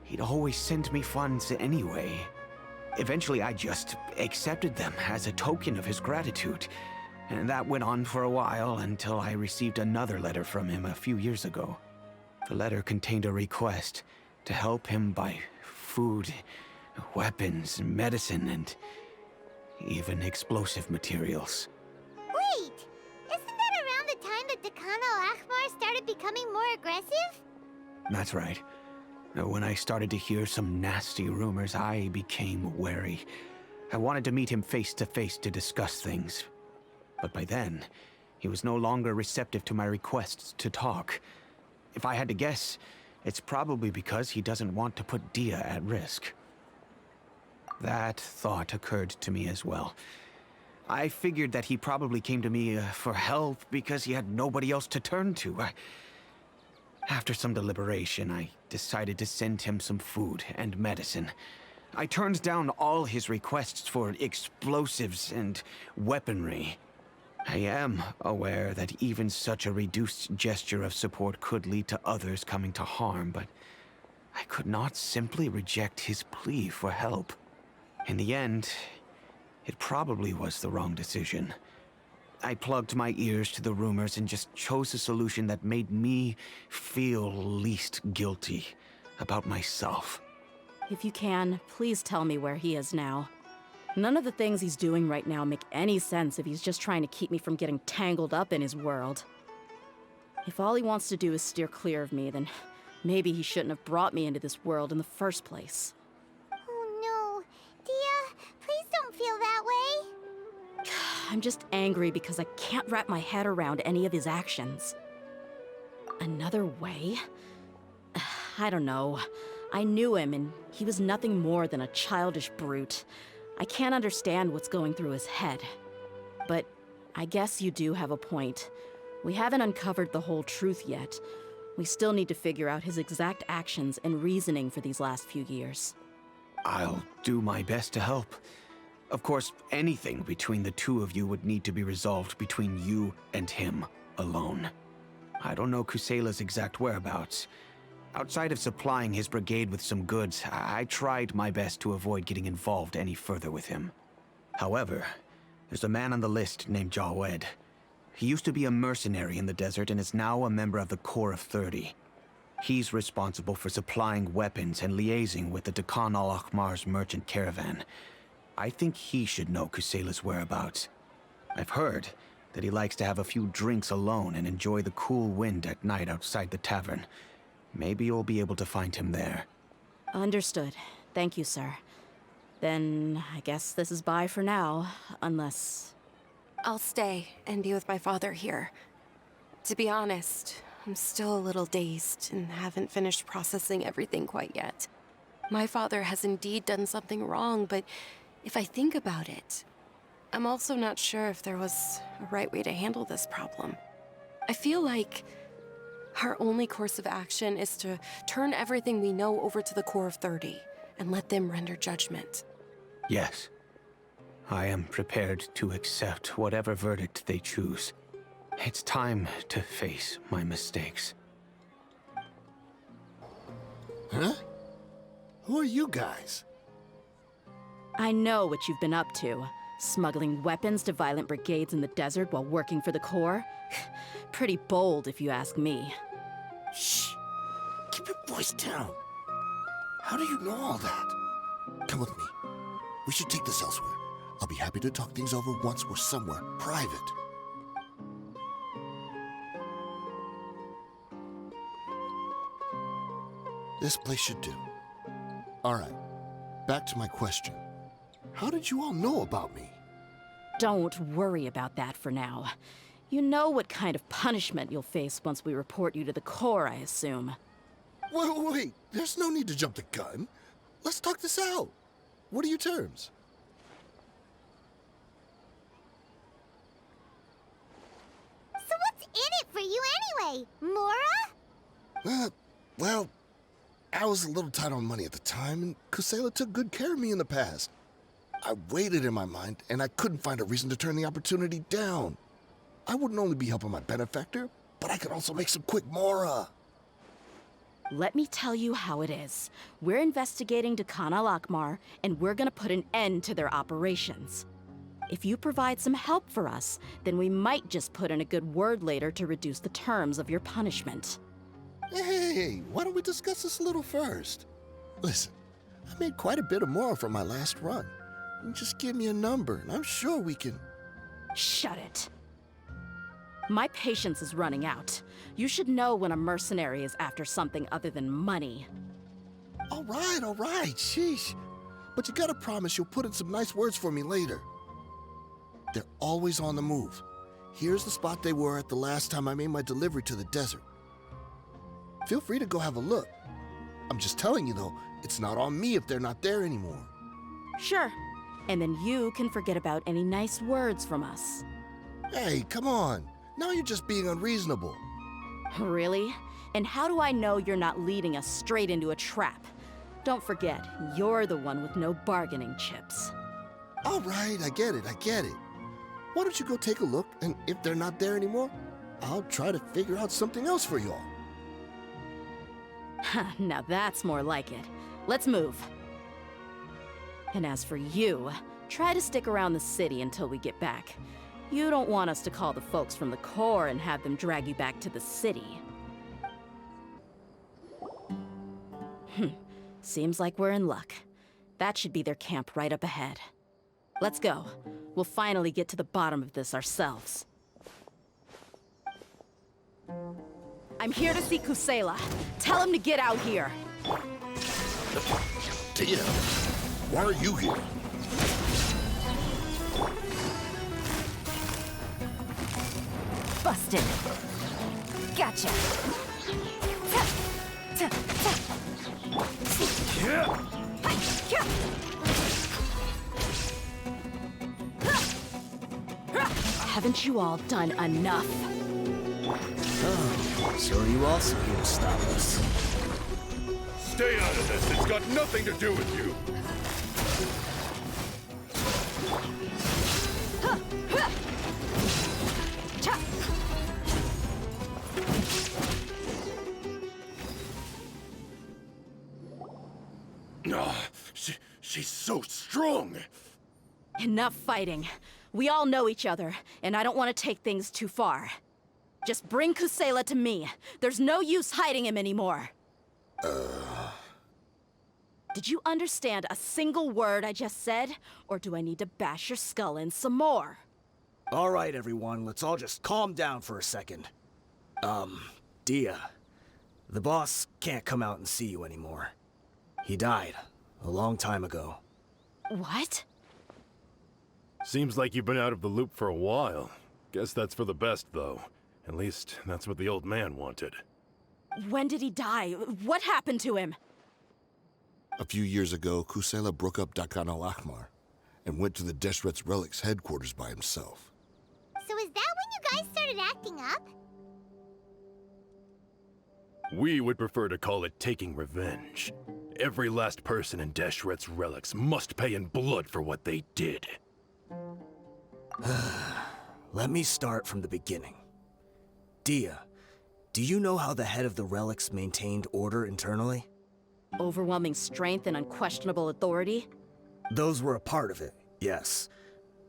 he'd always send me funds anyway. Eventually, I just accepted them as a token of his gratitude. And that went on for a while until I received another letter from him a few years ago. The letter contained a request to help him buy food, weapons, medicine, and even explosive materials. Wait! Isn't that around the time that Dehya al-Ahmar started becoming more aggressive? That's right. When I started to hear some nasty rumors, I became wary. I wanted to meet him face to face to discuss things. But by then, he was no longer receptive to my requests to talk. If I had to guess, it's probably because he doesn't want to put Dehya at risk. That thought occurred to me as well. I figured that he probably came to me for help because he had nobody else to turn to. After some deliberation, I decided to send him some food and medicine. I turned down all his requests for explosives and weaponry. I am aware that even such a reduced gesture of support could lead to others coming to harm, but I could not simply reject his plea for help. In the end, it probably was the wrong decision. I plugged my ears to the rumors and just chose a solution that made me feel least guilty about myself. If you can, please tell me where he is now. None of the things he's doing right now make any sense if he's just trying to keep me from getting tangled up in his world. If all he wants to do is steer clear of me, then maybe he shouldn't have brought me into this world in the first place. Oh no. Dehya, please don't feel that way. I'm just angry because I can't wrap my head around any of his actions. Another way? I don't know. I knew him, and he was nothing more than a childish brute. I can't understand what's going through his head. But I guess you do have a point. We haven't uncovered the whole truth yet. We still need to figure out his exact actions and reasoning for these last few years. I'll do my best to help. Of course, anything between the two of you would need to be resolved between you and him alone. I don't know Kusela's exact whereabouts. Outside of supplying his brigade with some goods, I tried my best to avoid getting involved any further with him. However, there's a man on the list named Jawed. He used to be a mercenary in the desert and is now a member of the Corps of 30. He's responsible for supplying weapons and liaising with the Dehya al-Akhmar's merchant caravan. I think he should know Kusela's whereabouts. I've heard that he likes to have a few drinks alone and enjoy the cool wind at night outside the tavern. Maybe you'll be able to find him there. Understood. Thank you, sir. Then I guess this is bye for now, unless... I'll stay and be with my father here. To be honest, I'm still a little dazed and haven't finished processing everything quite yet. My father has indeed done something wrong, but if I think about it, I'm also not sure if there was a right way to handle this problem. I feel like our only course of action is to turn everything we know over to the Corps of 30 and let them render judgment. Yes. I am prepared to accept whatever verdict they choose. It's time to face my mistakes. Huh? Who are you guys? I know what you've been up to. Smuggling weapons to violent brigades in the desert while working for the Corps? Pretty bold, if you ask me. Shh! Keep your voice down. How do you know all that? Come with me. We should take this elsewhere. I'll be happy to talk things over once we're somewhere private. This place should do. All right, back to my question. How did you all know about me? Don't worry about that for now. You know what kind of punishment you'll face once we report you to the Corps, I assume. Wait, there's no need to jump the gun. Let's talk this out. What are your terms? So what's in it for you anyway, Mora? Well, I was a little tight on money at the time, and Kusela took good care of me in the past. I weighed it in my mind, and I couldn't find a reason to turn the opportunity down. I wouldn't only be helping my benefactor, but I could also make some quick Mora. Let me tell you how it is. We're investigating Dehya al-Akhmar, and we're gonna put an end to their operations. If you provide some help for us, then we might just put in a good word later to reduce the terms of your punishment. Hey, why don't we discuss this a little first? Listen, I made quite a bit of Mora from my last run. Just give me a number, and I'm sure we can... Shut it. My patience is running out. You should know when a mercenary is after something other than money. All right, sheesh. But you gotta promise you'll put in some nice words for me later. They're always on the move. Here's the spot they were at the last time I made my delivery to the desert. Feel free to go have a look. I'm just telling you, though, it's not on me if they're not there anymore. Sure. And then you can forget about any nice words from us. Hey, come on. Now you're just being unreasonable. Really? And how do I know you're not leading us straight into a trap? Don't forget, you're the one with no bargaining chips. All right, I get it. Why don't you go take a look, and if they're not there anymore, I'll try to figure out something else for y'all. Now that's more like it. Let's move. And as for you, try to stick around the city until we get back. You don't want us to call the folks from the Corps and have them drag you back to the city. Seems like we're in luck. That should be their camp right up ahead. Let's go. We'll finally get to the bottom of this ourselves. I'm here to see Kusela. Tell him to get out here. Dehya, why are you here? Busted. Gotcha. Haven't you all done enough? Oh, so are you also here to stop us? Stay out of this. It's got nothing to do with you. She's so strong. Enough fighting. We all know each other, and I don't want to take things too far. Just bring Kusela to me. There's no use hiding him anymore. Did you understand a single word I just said? Or do I need to bash your skull in some more? All right, everyone, let's all just calm down for a second. Dehya, the boss can't come out and see you anymore. He died a long time ago. What? Seems like you've been out of the loop for a while. Guess that's for the best, though. At least, that's what the old man wanted. When did he die? What happened to him? A few years ago, Kusela broke up Dakan al-Ahmar and went to the Deshret's Relics headquarters by himself. So is that when you guys started acting up? We would prefer to call it taking revenge. Every last person in Deshret's Relics must pay in blood for what they did. Let me start from the beginning. Dehya, do you know how the head of the Relics maintained order internally? Overwhelming strength and unquestionable authority? Those were a part of it, yes.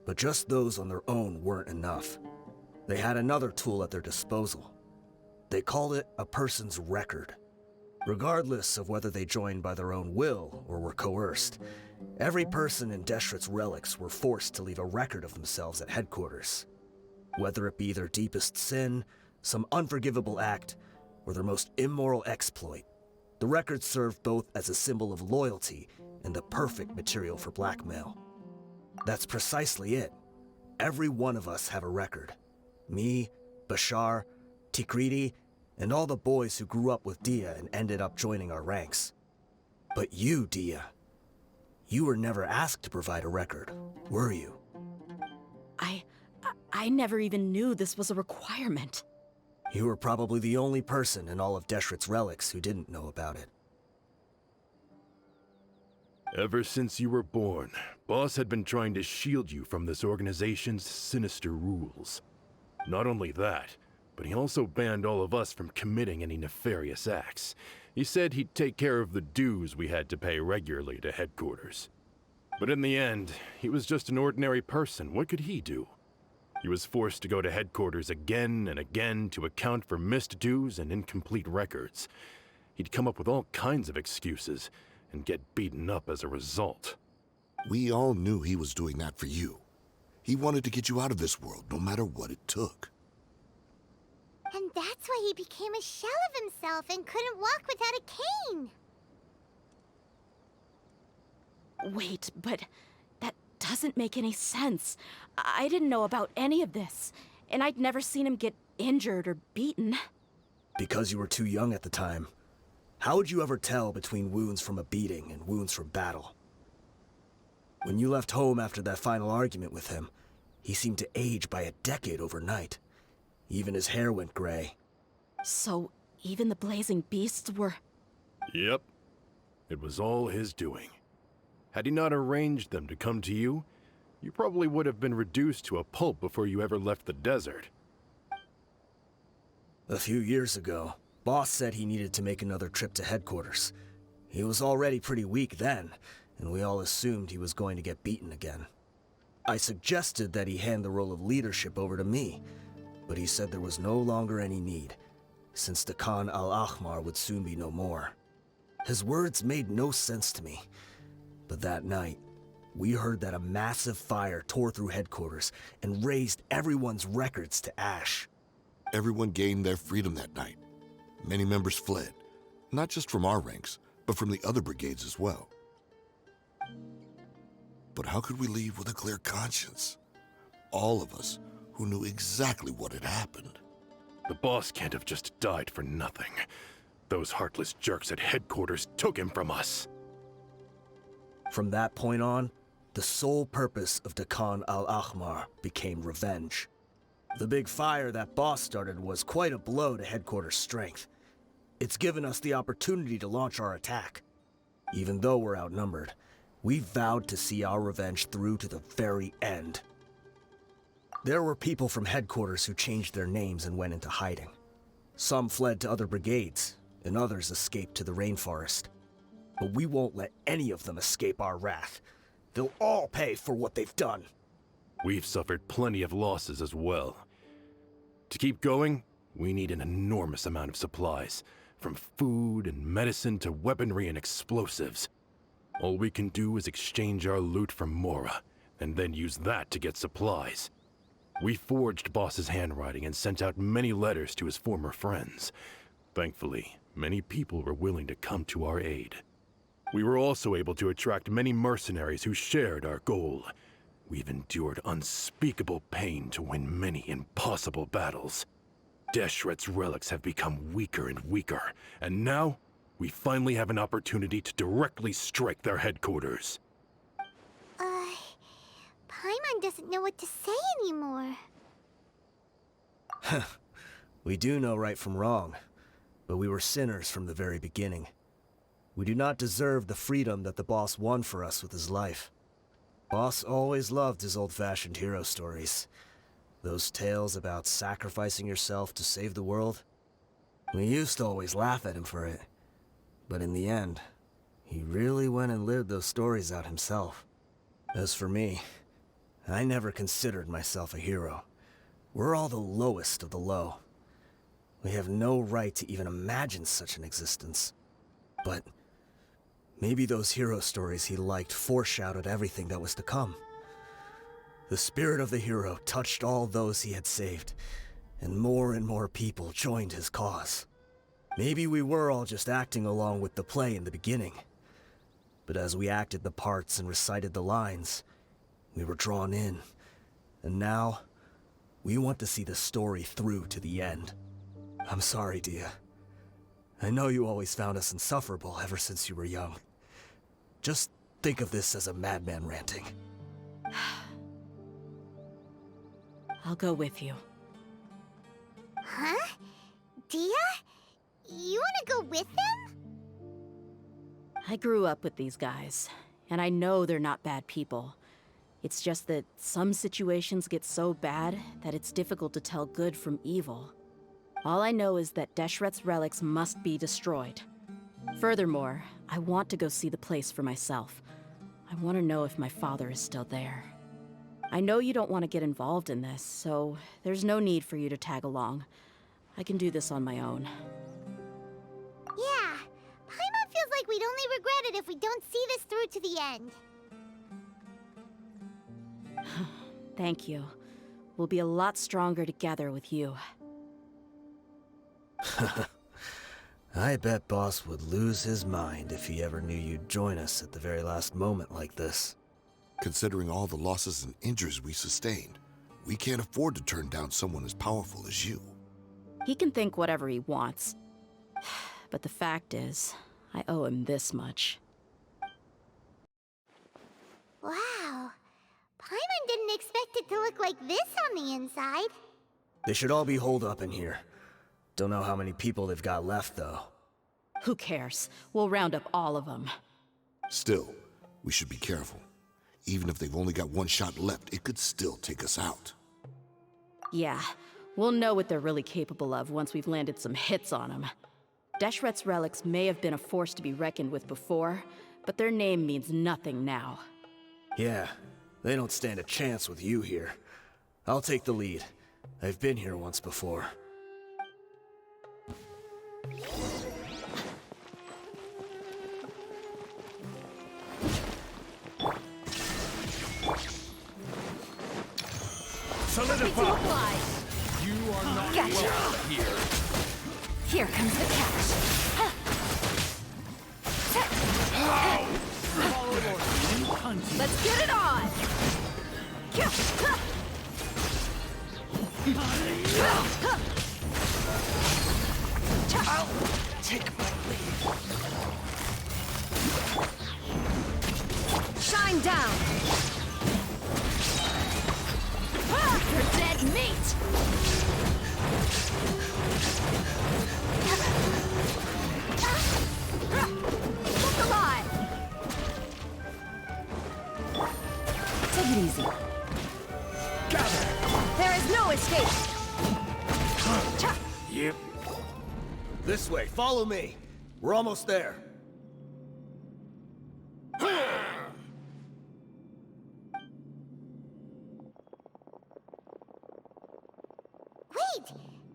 But just those on their own weren't enough. They had another tool at their disposal. They called it a person's record. Regardless of whether they joined by their own will or were coerced, every person in Deshret's Relics were forced to leave a record of themselves at headquarters. Whether it be their deepest sin, some unforgivable act, or their most immoral exploit, the record served both as a symbol of loyalty and the perfect material for blackmail. That's precisely it. Every one of us have a record. Me, Bashar, Tikriti, and all the boys who grew up with Dehya and ended up joining our ranks. But you, Dehya, you were never asked to provide a record, were you? I never even knew this was a requirement. You were probably the only person in all of Deshret's Relics who didn't know about it. Ever since you were born, Boss had been trying to shield you from this organization's sinister rules. Not only that, but he also banned all of us from committing any nefarious acts. He said he'd take care of the dues we had to pay regularly to headquarters. But in the end, he was just an ordinary person. What could he do? He was forced to go to headquarters again and again to account for missed dues and incomplete records. He'd come up with all kinds of excuses and get beaten up as a result. We all knew he was doing that for you. He wanted to get you out of this world, no matter what it took. And that's why he became a shell of himself and couldn't walk without a cane. Wait, but that doesn't make any sense. I didn't know about any of this, and I'd never seen him get injured or beaten. Because you were too young at the time. How would you ever tell between wounds from a beating and wounds from battle? When you left home after that final argument with him, he seemed to age by a decade overnight. Even his hair went gray. So, even the blazing beasts were... Yep. It was all his doing. Had he not arranged them to come to you, you probably would have been reduced to a pulp before you ever left the desert. A few years ago, Boss said he needed to make another trip to headquarters. He was already pretty weak then, and we all assumed he was going to get beaten again. I suggested that he hand the role of leadership over to me, but he said there was no longer any need, since the Khan al-Ahmar would soon be no more. His words made no sense to me, but that night, we heard that a massive fire tore through headquarters and razed everyone's records to ash. Everyone gained their freedom that night. Many members fled, not just from our ranks, but from the other brigades as well. But how could we leave with a clear conscience? All of us who knew exactly what had happened. The boss can't have just died for nothing. Those heartless jerks at headquarters took him from us. From that point on, the sole purpose of the Khan al-Ahmar became revenge. The big fire that Boss started was quite a blow to headquarters' strength. It's given us the opportunity to launch our attack. Even though we're outnumbered, we vowed to see our revenge through to the very end. There were people from headquarters who changed their names and went into hiding. Some fled to other brigades, and others escaped to the rainforest. But we won't let any of them escape our wrath. They'll all pay for what they've done. We've suffered plenty of losses as well. To keep going, we need an enormous amount of supplies, from food and medicine to weaponry and explosives. All we can do is exchange our loot from Mora, and then use that to get supplies. We forged Boss's handwriting and sent out many letters to his former friends. Thankfully, many people were willing to come to our aid. We were also able to attract many mercenaries who shared our goal. We've endured unspeakable pain to win many impossible battles. Deshret's relics have become weaker and weaker, and now we finally have an opportunity to directly strike their headquarters. Paimon doesn't know what to say anymore. We do know right from wrong, but we were sinners from the very beginning. We do not deserve the freedom that the boss won for us with his life. Boss always loved his old-fashioned hero stories. Those tales about sacrificing yourself to save the world. We used to always laugh at him for it. But in the end, he really went and lived those stories out himself. As for me, I never considered myself a hero. We're all the lowest of the low. We have no right to even imagine such an existence. But maybe those hero stories he liked foreshadowed everything that was to come. The spirit of the hero touched all those he had saved, and more people joined his cause. Maybe we were all just acting along with the play in the beginning. But as we acted the parts and recited the lines, we were drawn in. And now, we want to see the story through to the end. I'm sorry, Dehya. I know you always found us insufferable ever since you were young. Just think of this as a madman ranting. I'll go with you. Huh? Dehya? You want to go with them? I grew up with these guys, and I know they're not bad people. It's just that some situations get so bad that it's difficult to tell good from evil. All I know is that Deshret's relics must be destroyed. Furthermore, I want to go see the place for myself. I want to know if my father is still there. I know you don't want to get involved in this, so there's no need for you to tag along. I can do this on my own. Yeah, Paimon feels like we'd only regret it if we don't see this through to the end. Thank you. We'll be a lot stronger together with you. I bet Boss would lose his mind if he ever knew you'd join us at the very last moment like this. Considering all the losses and injuries we sustained, we can't afford to turn down someone as powerful as you. He can think whatever he wants. But the fact is, I owe him this much. Wow. Paimon didn't expect it to look like this on the inside. They should all be holed up in here. Don't know how many people they've got left, though. Who cares? We'll round up all of them. Still, we should be careful. Even if they've only got one shot left, it could still take us out. Yeah, we'll know what they're really capable of once we've landed some hits on them. Deshret's relics may have been a force to be reckoned with before, but their name means nothing now. Yeah, they don't stand a chance with you here. I'll take the lead. I've been here once before. Solidify! You are not Gotcha. welcome here. Here comes the catch. Let's get it on! I'll take my lead. Shine down! You're dead meat! Look alive! Take it easy. There is no escape! Yep. This way, follow me. We're almost there. Wait!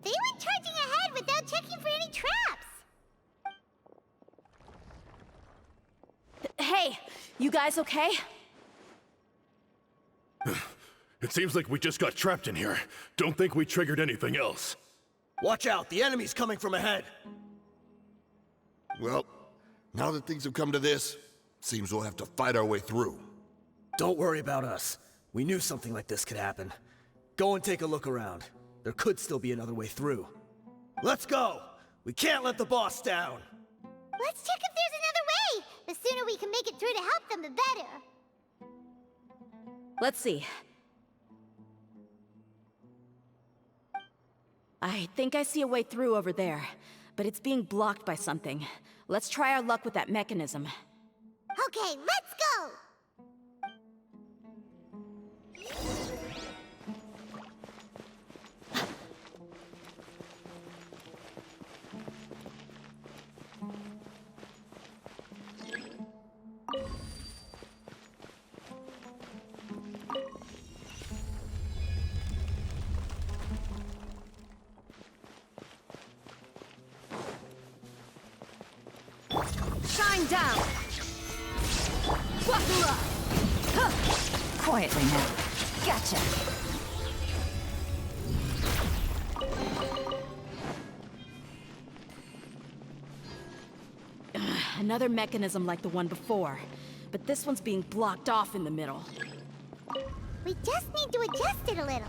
They went charging ahead without checking for any traps! Hey, you guys okay? It seems like we just got trapped in here. Don't think we triggered anything else. Watch out, the enemy's coming from ahead. Well, now that things have come to this, seems we'll have to fight our way through. Don't worry about us. We knew something like this could happen. Go and take a look around. There could still be another way through. Let's go! We can't let the boss down! Let's check if there's another way! The sooner we can make it through to help them, the better. Let's see. I think I see a way through over there, but it's being blocked by something. Let's try our luck with that mechanism. Okay, let's go! Shine down! Buckle up! Huh. Quietly now. Gotcha! Another mechanism like the one before, but this one's being blocked off in the middle. We just need to adjust it a little.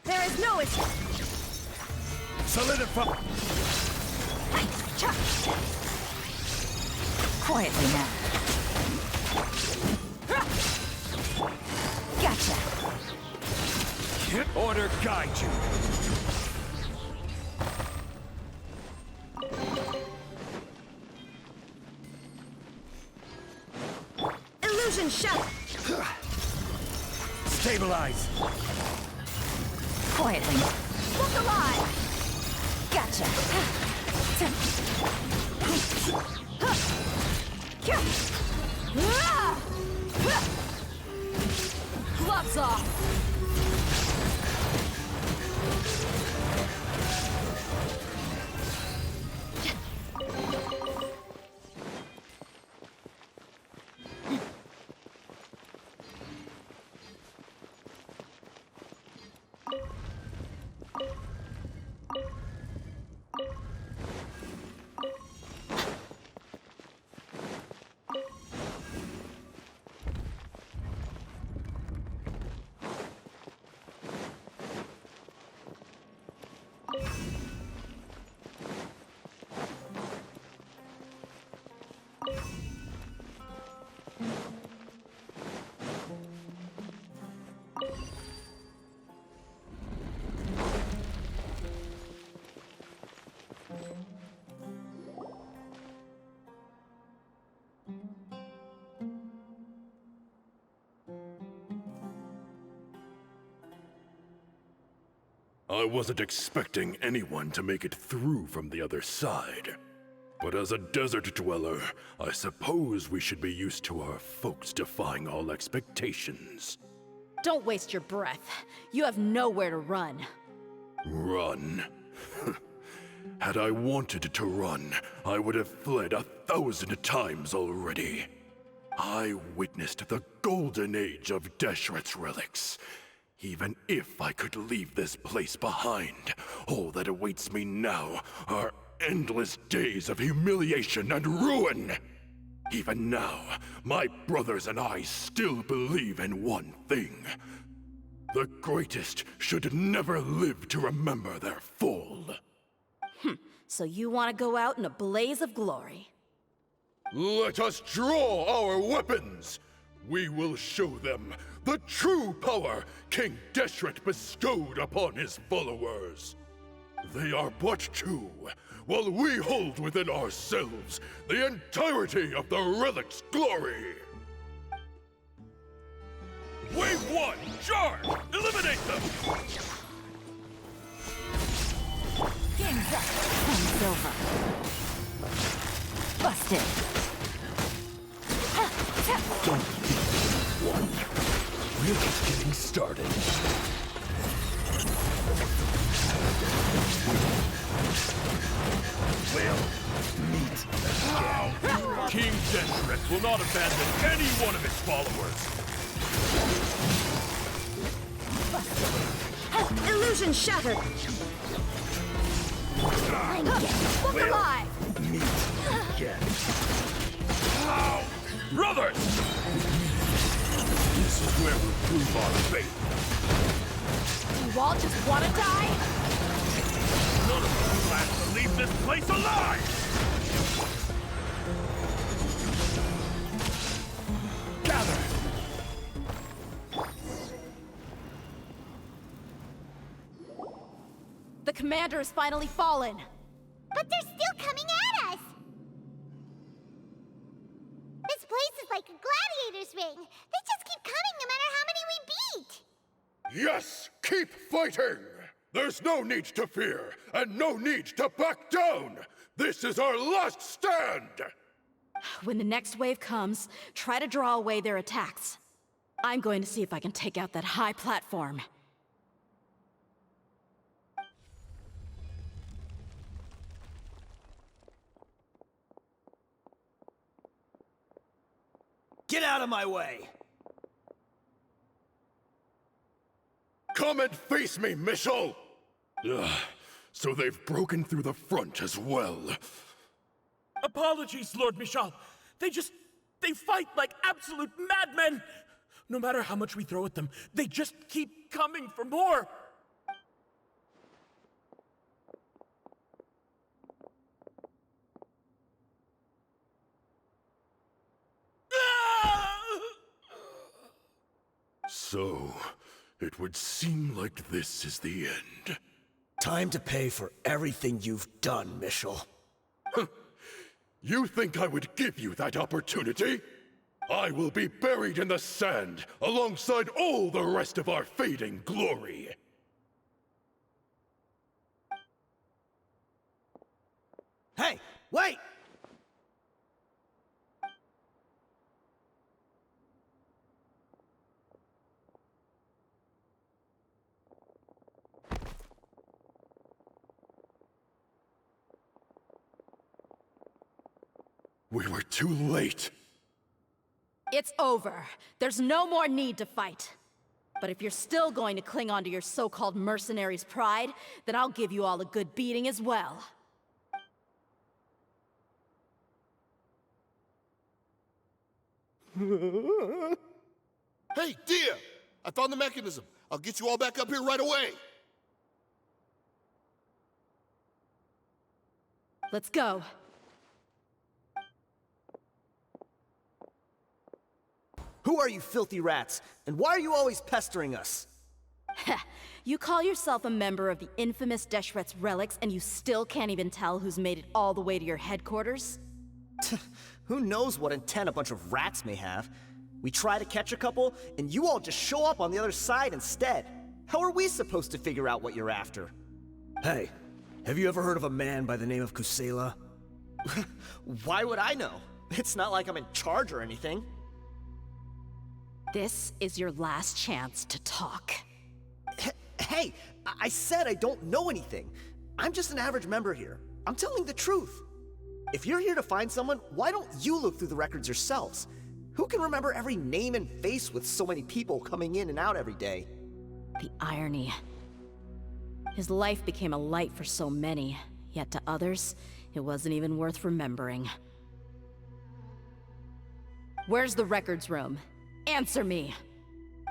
There is no escape! Solidify! Quietly now. Gotcha! Order guide you. Illusion shut! Stabilize. Quietly. Look alive! Gotcha! Gloves off! I wasn't expecting anyone to make it through from the other side. But as a desert dweller, I suppose we should be used to our folks defying all expectations. Don't waste your breath. You have nowhere to run. Run? Had I wanted to run, I would have fled 1,000 times already. I witnessed the golden age of Deshret's relics. Even if I could leave this place behind, all that awaits me now are endless days of humiliation and ruin. Even now, my brothers and I still believe in one thing. The greatest should never live to remember their fall. So you want to go out in a blaze of glory? Let us draw our weapons! We will show them the true power King Deshret bestowed upon his followers. They are but two, while we hold within ourselves the entirety of the relic's glory. Wave 1, charge! Eliminate them! Game's up. Time's over. Busted. Don't be one. We're just getting started. We'll meet again. King Deshret will not abandon any one of his followers. Illusion shattered. Look alive. Meet again. Brothers! This is where we'll prove our faith. You all just want to die? None of us plans to leave this place alive! Gather! The commander has finally fallen. But they're still coming at us! This place is like a gladiator's ring. They just keep coming no matter how many we beat. Yes, keep fighting! There's no need to fear, and no need to back down! This is our last stand! When the next wave comes, try to draw away their attacks. I'm going to see if I can take out that high platform. Get out of my way! Come and face me, Michel! So they've broken through the front as well. Apologies, Lord Michal. They fight like absolute madmen. No matter how much we throw at them, they just keep coming for more. So, it would seem like this is the end. Time to pay for everything you've done, Michel. You think I would give you that opportunity? I will be buried in the sand alongside all the rest of our fading glory. Hey, wait! We were too late. It's over. There's no more need to fight. But if you're still going to cling on to your so-called mercenary's pride, then I'll give you all a good beating as well. Hey, Dehya! I found the mechanism. I'll get you all back up here right away. Let's go. Who are you filthy rats? And why are you always pestering us? You call yourself a member of the infamous Deshret's relics, and you still can't even tell who's made it all the way to your headquarters? Who knows what intent a bunch of rats may have? We try to catch a couple, and you all just show up on the other side instead. How are we supposed to figure out what you're after? Hey, have you ever heard of a man by the name of Kusela? Why would I know? It's not like I'm in charge or anything. This is your last chance to talk. Hey, I said I don't know anything. I'm just an average member here. I'm telling the truth. If you're here to find someone, why don't you look through the records yourselves? Who can remember every name and face with so many people coming in and out every day? The irony. His life became a light for so many, yet to others, it wasn't even worth remembering. Where's the records room? Answer me!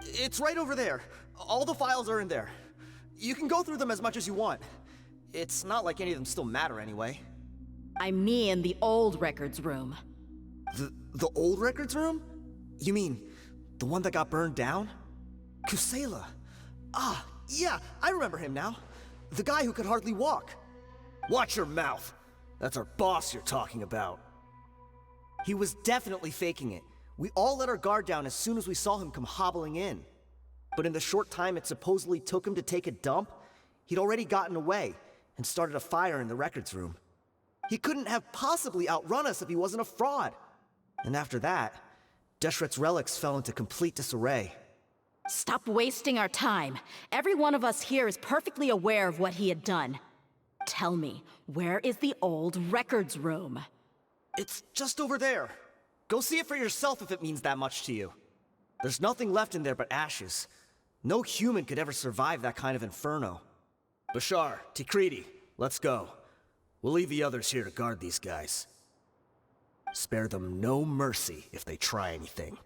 It's right over there. All the files are in there. You can go through them as much as you want. It's not like any of them still matter anyway. I mean the old records room. The old records room? You mean, the one that got burned down? Kusela. Ah, yeah, I remember him now. The guy who could hardly walk. Watch your mouth. That's our boss you're talking about. He was definitely faking it. We all let our guard down as soon as we saw him come hobbling in. But in the short time it supposedly took him to take a dump, he'd already gotten away and started a fire in the records room. He couldn't have possibly outrun us if he wasn't a fraud. And after that, Deshret's relics fell into complete disarray. Stop wasting our time. Every one of us here is perfectly aware of what he had done. Tell me, where is the old records room? It's just over there. Go see it for yourself if it means that much to you. There's nothing left in there but ashes. No human could ever survive that kind of inferno. Bashar, Tikriti, let's go. We'll leave the others here to guard these guys. Spare them no mercy if they try anything.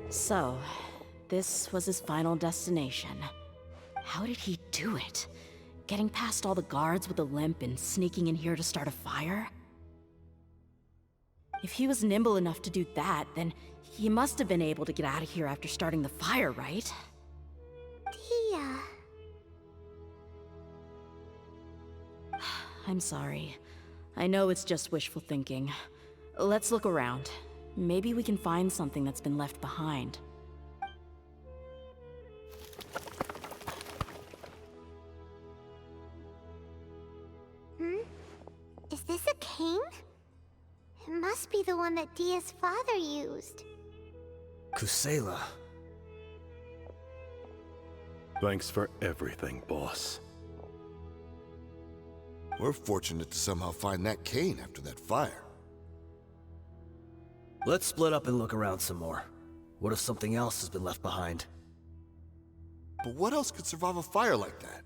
So, this was his final destination. How did he do it? Getting past all the guards with a limp and sneaking in here to start a fire? If he was nimble enough to do that, then he must have been able to get out of here after starting the fire, right? Dehya. I'm sorry. I know it's just wishful thinking. Let's look around. Maybe we can find something that's been left behind. Is this a cane? It must be the one that Dehya's father used. Kusela. Thanks for everything, boss. We're fortunate to somehow find that cane after that fire. Let's split up and look around some more. What if something else has been left behind? But what else could survive a fire like that?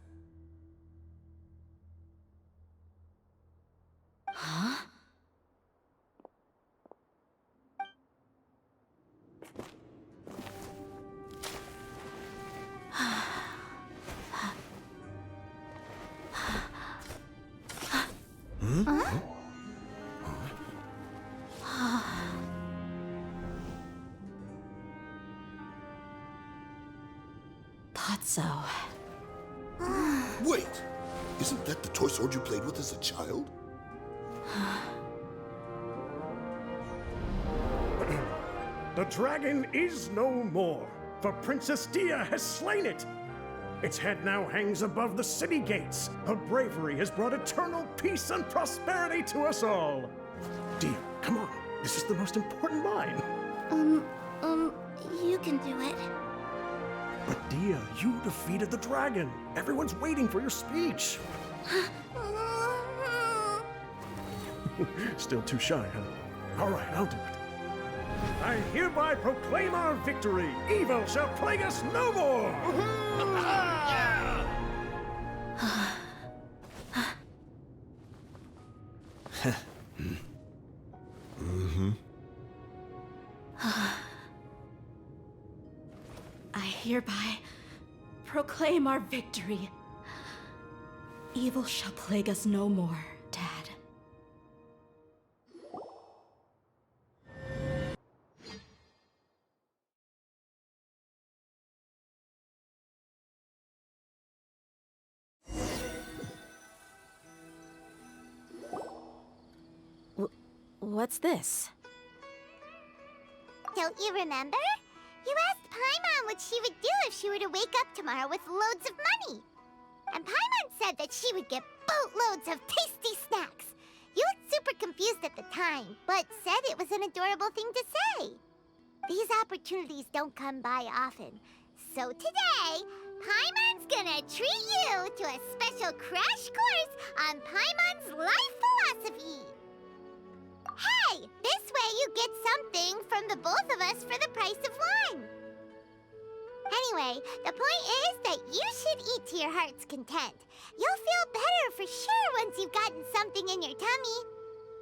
Huh? Thought so. Wait! Isn't that the toy sword you played with as a child? The dragon is no more, for Princess Dehya has slain it. Its head now hangs above the city gates. Her bravery has brought eternal peace and prosperity to us all. Dehya, come on. This is the most important line. You can do it. But Dehya, you defeated the dragon. Everyone's waiting for your speech. Still too shy, huh? All right, I'll do it. I hereby proclaim our victory. Evil shall plague us no more. I hereby proclaim our victory. Evil shall plague us no more, Dad. What's this? Don't you remember? You asked Paimon what she would do if she were to wake up tomorrow with loads of money. And Paimon said that she would get boatloads of tasty snacks. You looked super confused at the time, but said it was an adorable thing to say. These opportunities don't come by often. So today, Paimon's gonna treat you to a special crash course on Paimon's life philosophy. Hey, this way you get something from the both of us for the price of one. Anyway, the point is that you should eat to your heart's content. You'll feel better for sure once you've gotten something in your tummy.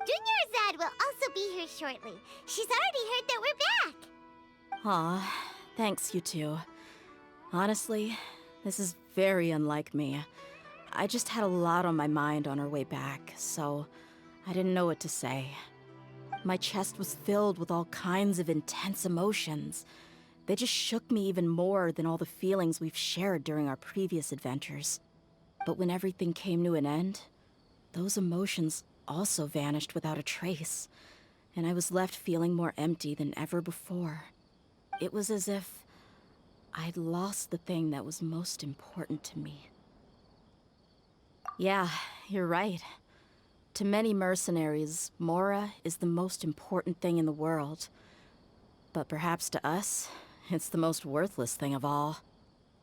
Dunyarzad will also be here shortly. She's already heard that we're back. Aw, thanks, you two. Honestly, this is very unlike me. I just had a lot on my mind on our way back, so I didn't know what to say. My chest was filled with all kinds of intense emotions. They just shook me even more than all the feelings we've shared during our previous adventures. But when everything came to an end, those emotions also vanished without a trace, and I was left feeling more empty than ever before. It was as if I'd lost the thing that was most important to me. Yeah, you're right. To many mercenaries, Mora is the most important thing in the world. But perhaps to us, it's the most worthless thing of all.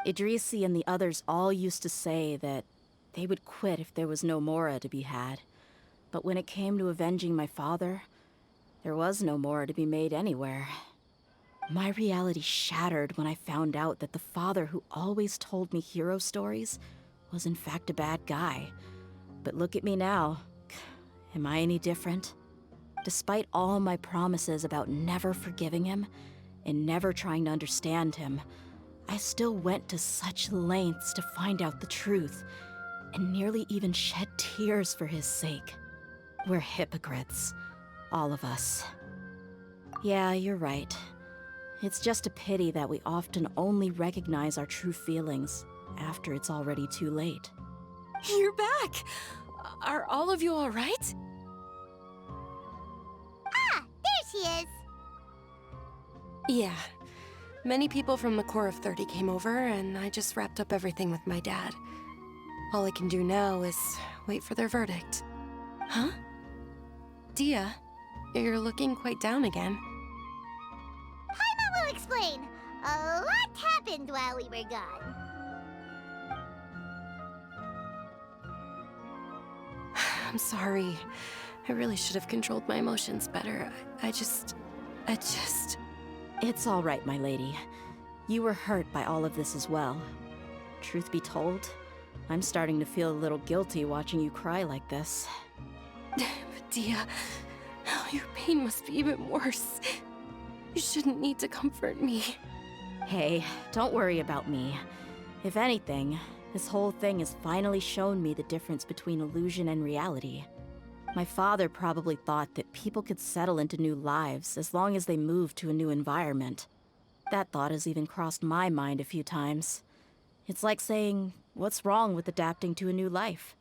Idrisi and the others all used to say that they would quit if there was no Mora to be had. But when it came to avenging my father, there was no Mora to be made anywhere. My reality shattered when I found out that the father who always told me hero stories was in fact a bad guy. But look at me now. Am I any different? Despite all my promises about never forgiving him and never trying to understand him, I still went to such lengths to find out the truth and nearly even shed tears for his sake. We're hypocrites, all of us. Yeah, you're right. It's just a pity that we often only recognize our true feelings after it's already too late. You're back! Are all of you all right? Ah, there she is. Yeah. Many people from the Corps of 30 came over, and I just wrapped up everything with my dad. All I can do now is wait for their verdict. Huh? Dehya, you're looking quite down again. Paimon will explain. A lot happened while we were gone. I'm sorry. I really should have controlled my emotions better. I just... It's all right, my lady. You were hurt by all of this as well. Truth be told, I'm starting to feel a little guilty watching you cry like this. But Dehya, your pain must be even worse. You shouldn't need to comfort me. Hey, don't worry about me. If anything, this whole thing has finally shown me the difference between illusion and reality. My father probably thought that people could settle into new lives as long as they moved to a new environment. That thought has even crossed my mind a few times. It's like saying, what's wrong with adapting to a new life?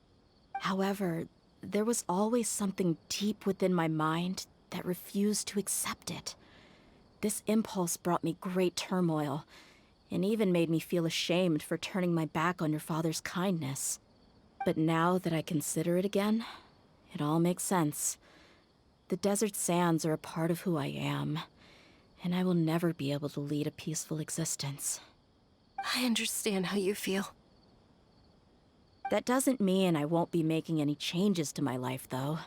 However, there was always something deep within my mind that refused to accept it. This impulse brought me great turmoil, and even made me feel ashamed for turning my back on your father's kindness. But now that I consider it again, it all makes sense. The desert sands are a part of who I am, and I will never be able to lead a peaceful existence. I understand how you feel. That doesn't mean I won't be making any changes to my life, though.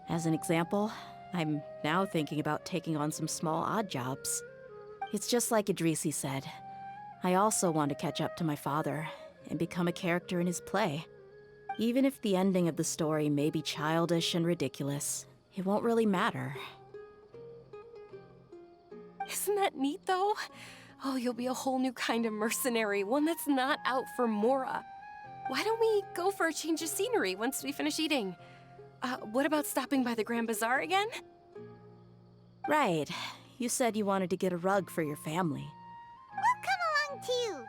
As an example, I'm now thinking about taking on some small odd jobs. It's just like Idrisi said. I also want to catch up to my father and become a character in his play. Even if the ending of the story may be childish and ridiculous, it won't really matter. Isn't that neat, though? Oh, you'll be a whole new kind of mercenary, one that's not out for Mora. Why don't we go for a change of scenery once we finish eating? What about stopping by the Grand Bazaar again? Right. You said you wanted to get a rug for your family. We'll come along too.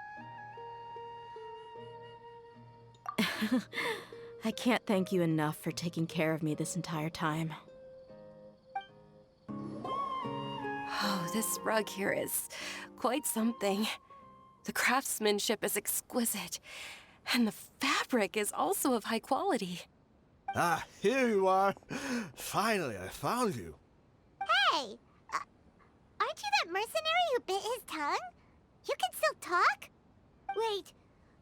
I can't thank you enough for taking care of me this entire time. this rug here is quite something. The craftsmanship is exquisite, and the fabric is also of high quality. Ah, here you are. Finally, I found you. Hey! Aren't you that mercenary who bit his tongue? You can still talk? Wait,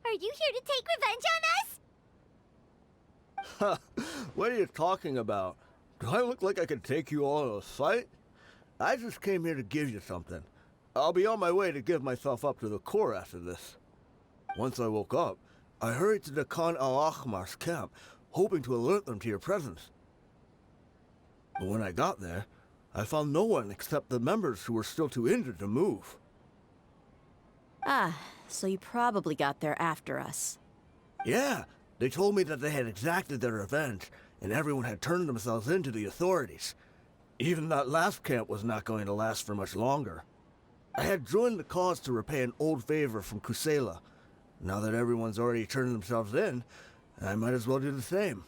are you here to take revenge on us? What are you talking about? Do I look like I could take you all in a fight? I just came here to give you something. I'll be on my way to give myself up to the Corps after this. Once I woke up, I hurried to the Khan al-Akhmar's camp, hoping to alert them to your presence. But when I got there, I found no one except the members who were still too injured to move. Ah, so you probably got there after us. Yeah, they told me that they had exacted their revenge, and everyone had turned themselves in to the authorities. Even that last camp was not going to last for much longer. I had joined the cause to repay an old favor from Kusela. Now that everyone's already turned themselves in, I might as well do the same.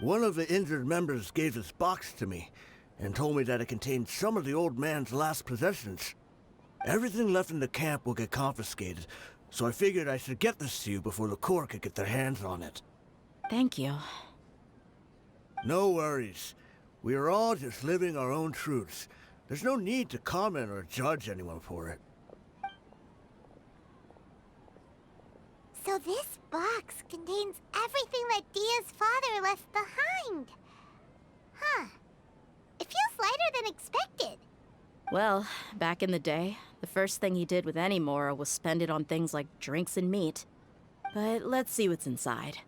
One of the injured members gave this box to me, and told me that it contained some of the old man's last possessions. Everything left in the camp will get confiscated, so I figured I should get this to you before the Corps could get their hands on it. Thank you. No worries. We are all just living our own truths. There's no need to comment or judge anyone for it. So this box contains everything that Dia's father left behind. Huh. It feels lighter than expected. Well, back in the day, the first thing he did with any Mora was spend it on things like drinks and meat. But let's see what's inside.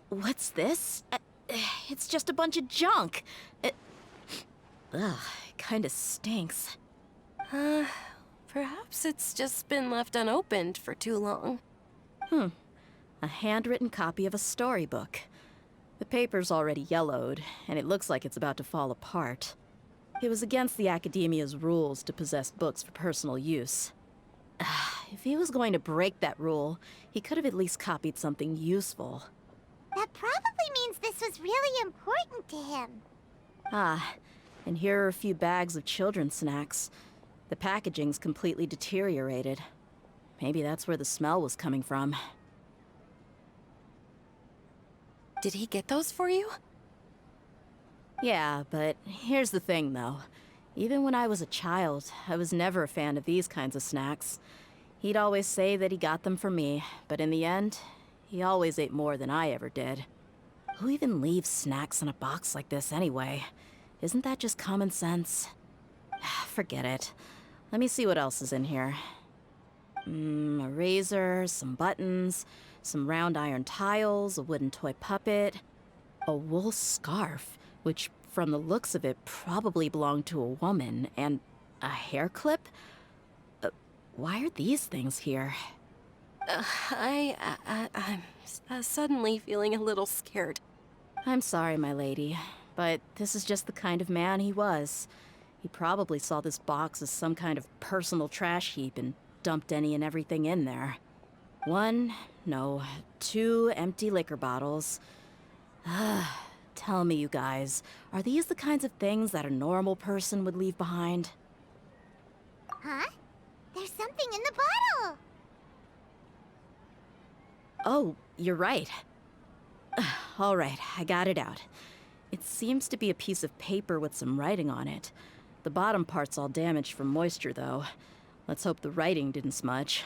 What's this? It's just a bunch of junk. Ugh, it kinda stinks. Perhaps it's just been left unopened for too long. A handwritten copy of a storybook. The paper's already yellowed, and it looks like it's about to fall apart. It was against the Academia's rules to possess books for personal use. If he was going to break that rule, he could have at least copied something useful. That probably means this was really important to him. Ah, and here are a few bags of children's snacks. The packaging's completely deteriorated. Maybe that's where the smell was coming from. Did he get those for you? Yeah, but here's the thing, though. Even when I was a child, I was never a fan of these kinds of snacks. He'd always say that he got them for me, but in the end, he always ate more than I ever did. Who even leaves snacks in a box like this anyway? Isn't that just common sense? Forget it. Let me see what else is in here. A razor, some buttons, some round iron tiles, a wooden toy puppet, a wool scarf, which from the looks of it probably belonged to a woman, and a hair clip? Why are these things here? I'm suddenly feeling a little scared. I'm sorry, my lady, but this is just the kind of man he was. He probably saw this box as some kind of personal trash heap and dumped any and everything in there. 2 empty liquor bottles. Tell me, you guys, are these the kinds of things that a normal person would leave behind? Huh? There's something in the bottle! Oh, you're right. All right, I got it out. It seems to be a piece of paper with some writing on it. The bottom part's all damaged from moisture, though. Let's hope the writing didn't smudge.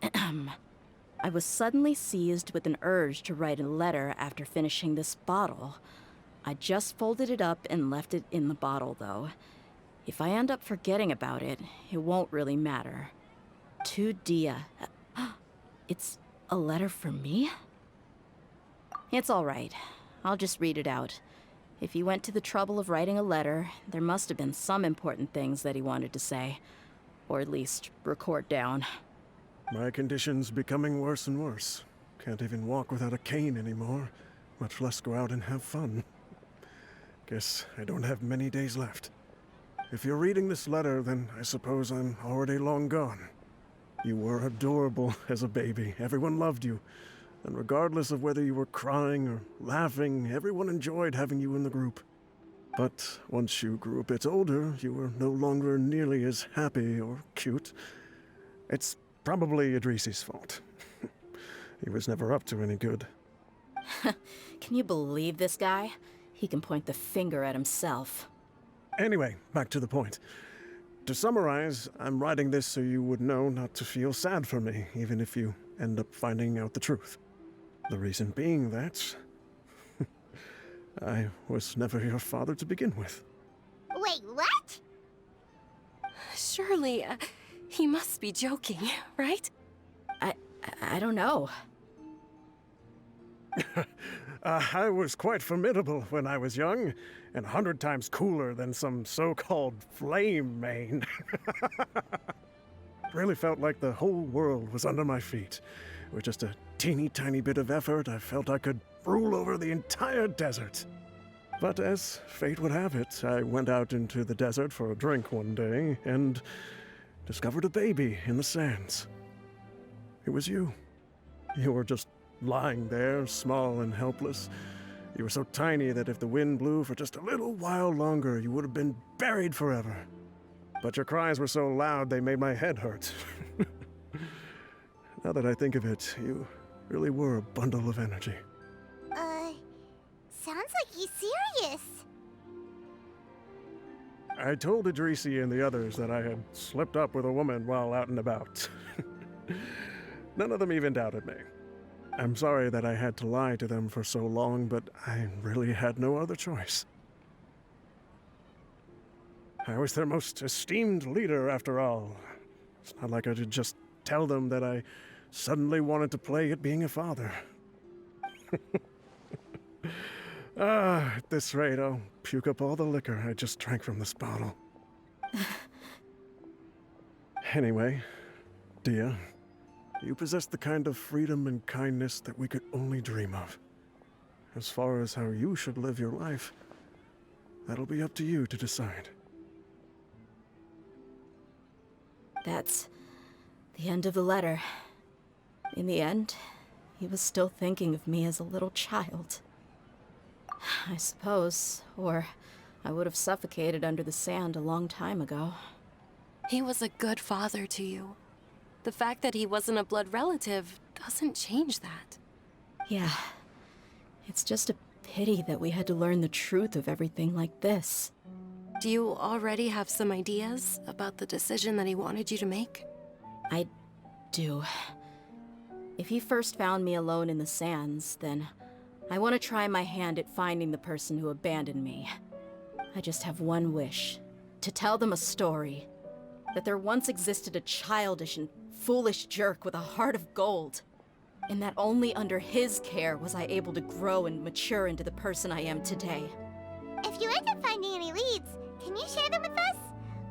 I was suddenly seized with an urge to write a letter after finishing this bottle. I just folded it up and left it in the bottle, though. If I end up forgetting about it, it won't really matter. To Dehya. It's a letter for me? It's all right. I'll just read it out. If he went to the trouble of writing a letter, there must have been some important things that he wanted to say. Or at least record down. My condition's becoming worse and worse. Can't even walk without a cane anymore, much less go out and have fun. Guess I don't have many days left. If you're reading this letter, then I suppose I'm already long gone. You were adorable as a baby. Everyone loved you. And regardless of whether you were crying or laughing, everyone enjoyed having you in the group. But once you grew a bit older, you were no longer nearly as happy or cute. It's probably Idrisi's fault. He was never up to any good. Can you believe this guy? He can point the finger at himself. Anyway, back to the point. To summarize, I'm writing this so you would know not to feel sad for me, even if you end up finding out the truth. The reason being that I was never your father to begin with. Wait, what? Surely, he must be joking, right? I don't know. I was quite formidable when I was young, and 100 times cooler than some so-called flame main. Really felt like the whole world was under my feet. With just a teeny tiny bit of effort, I felt I could rule over the entire desert. But as fate would have it, I went out into the desert for a drink one day and discovered a baby in the sands. It was you. You were just lying there, small and helpless. You were so tiny that if the wind blew for just a little while longer, you would have been buried forever. But your cries were so loud they made my head hurt. Now that I think of it, you really were a bundle of energy. Sounds like he's serious. I told Idrisi and the others that I had slipped up with a woman while out and about. None of them even doubted me. I'm sorry that I had to lie to them for so long, but I really had no other choice. I was their most esteemed leader, after all. It's not like I could just tell them that I suddenly wanted to play at being a father. At this rate, I'll puke up all the liquor I just drank from this bottle. Anyway, Dehya, you possess the kind of freedom and kindness that we could only dream of. As far as how you should live your life, that'll be up to you to decide. That's the end of the letter. In the end, he was still thinking of me as a little child. I suppose, or I would have suffocated under the sand a long time ago. He was a good father to you. The fact that he wasn't a blood relative doesn't change that. Yeah. It's just a pity that we had to learn the truth of everything like this. Do you already have some ideas about the decision that he wanted you to make? I do. If he first found me alone in the sands, then I want to try my hand at finding the person who abandoned me. I just have one wish. To tell them a story. That there once existed a childish and foolish jerk with a heart of gold. And that only under his care was I able to grow and mature into the person I am today. If you end up finding any leads, can you share them with us?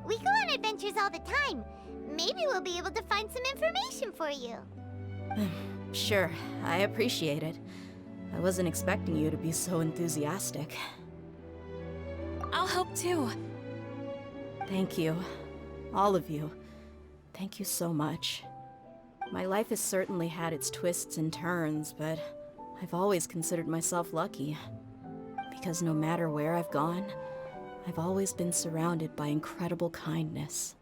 We go on adventures all the time. Maybe we'll be able to find some information for you. Sure, I appreciate it. I wasn't expecting you to be so enthusiastic. I'll help too. Thank you. All of you. Thank you so much. My life has certainly had its twists and turns, but I've always considered myself lucky. Because no matter where I've gone, I've always been surrounded by incredible kindness.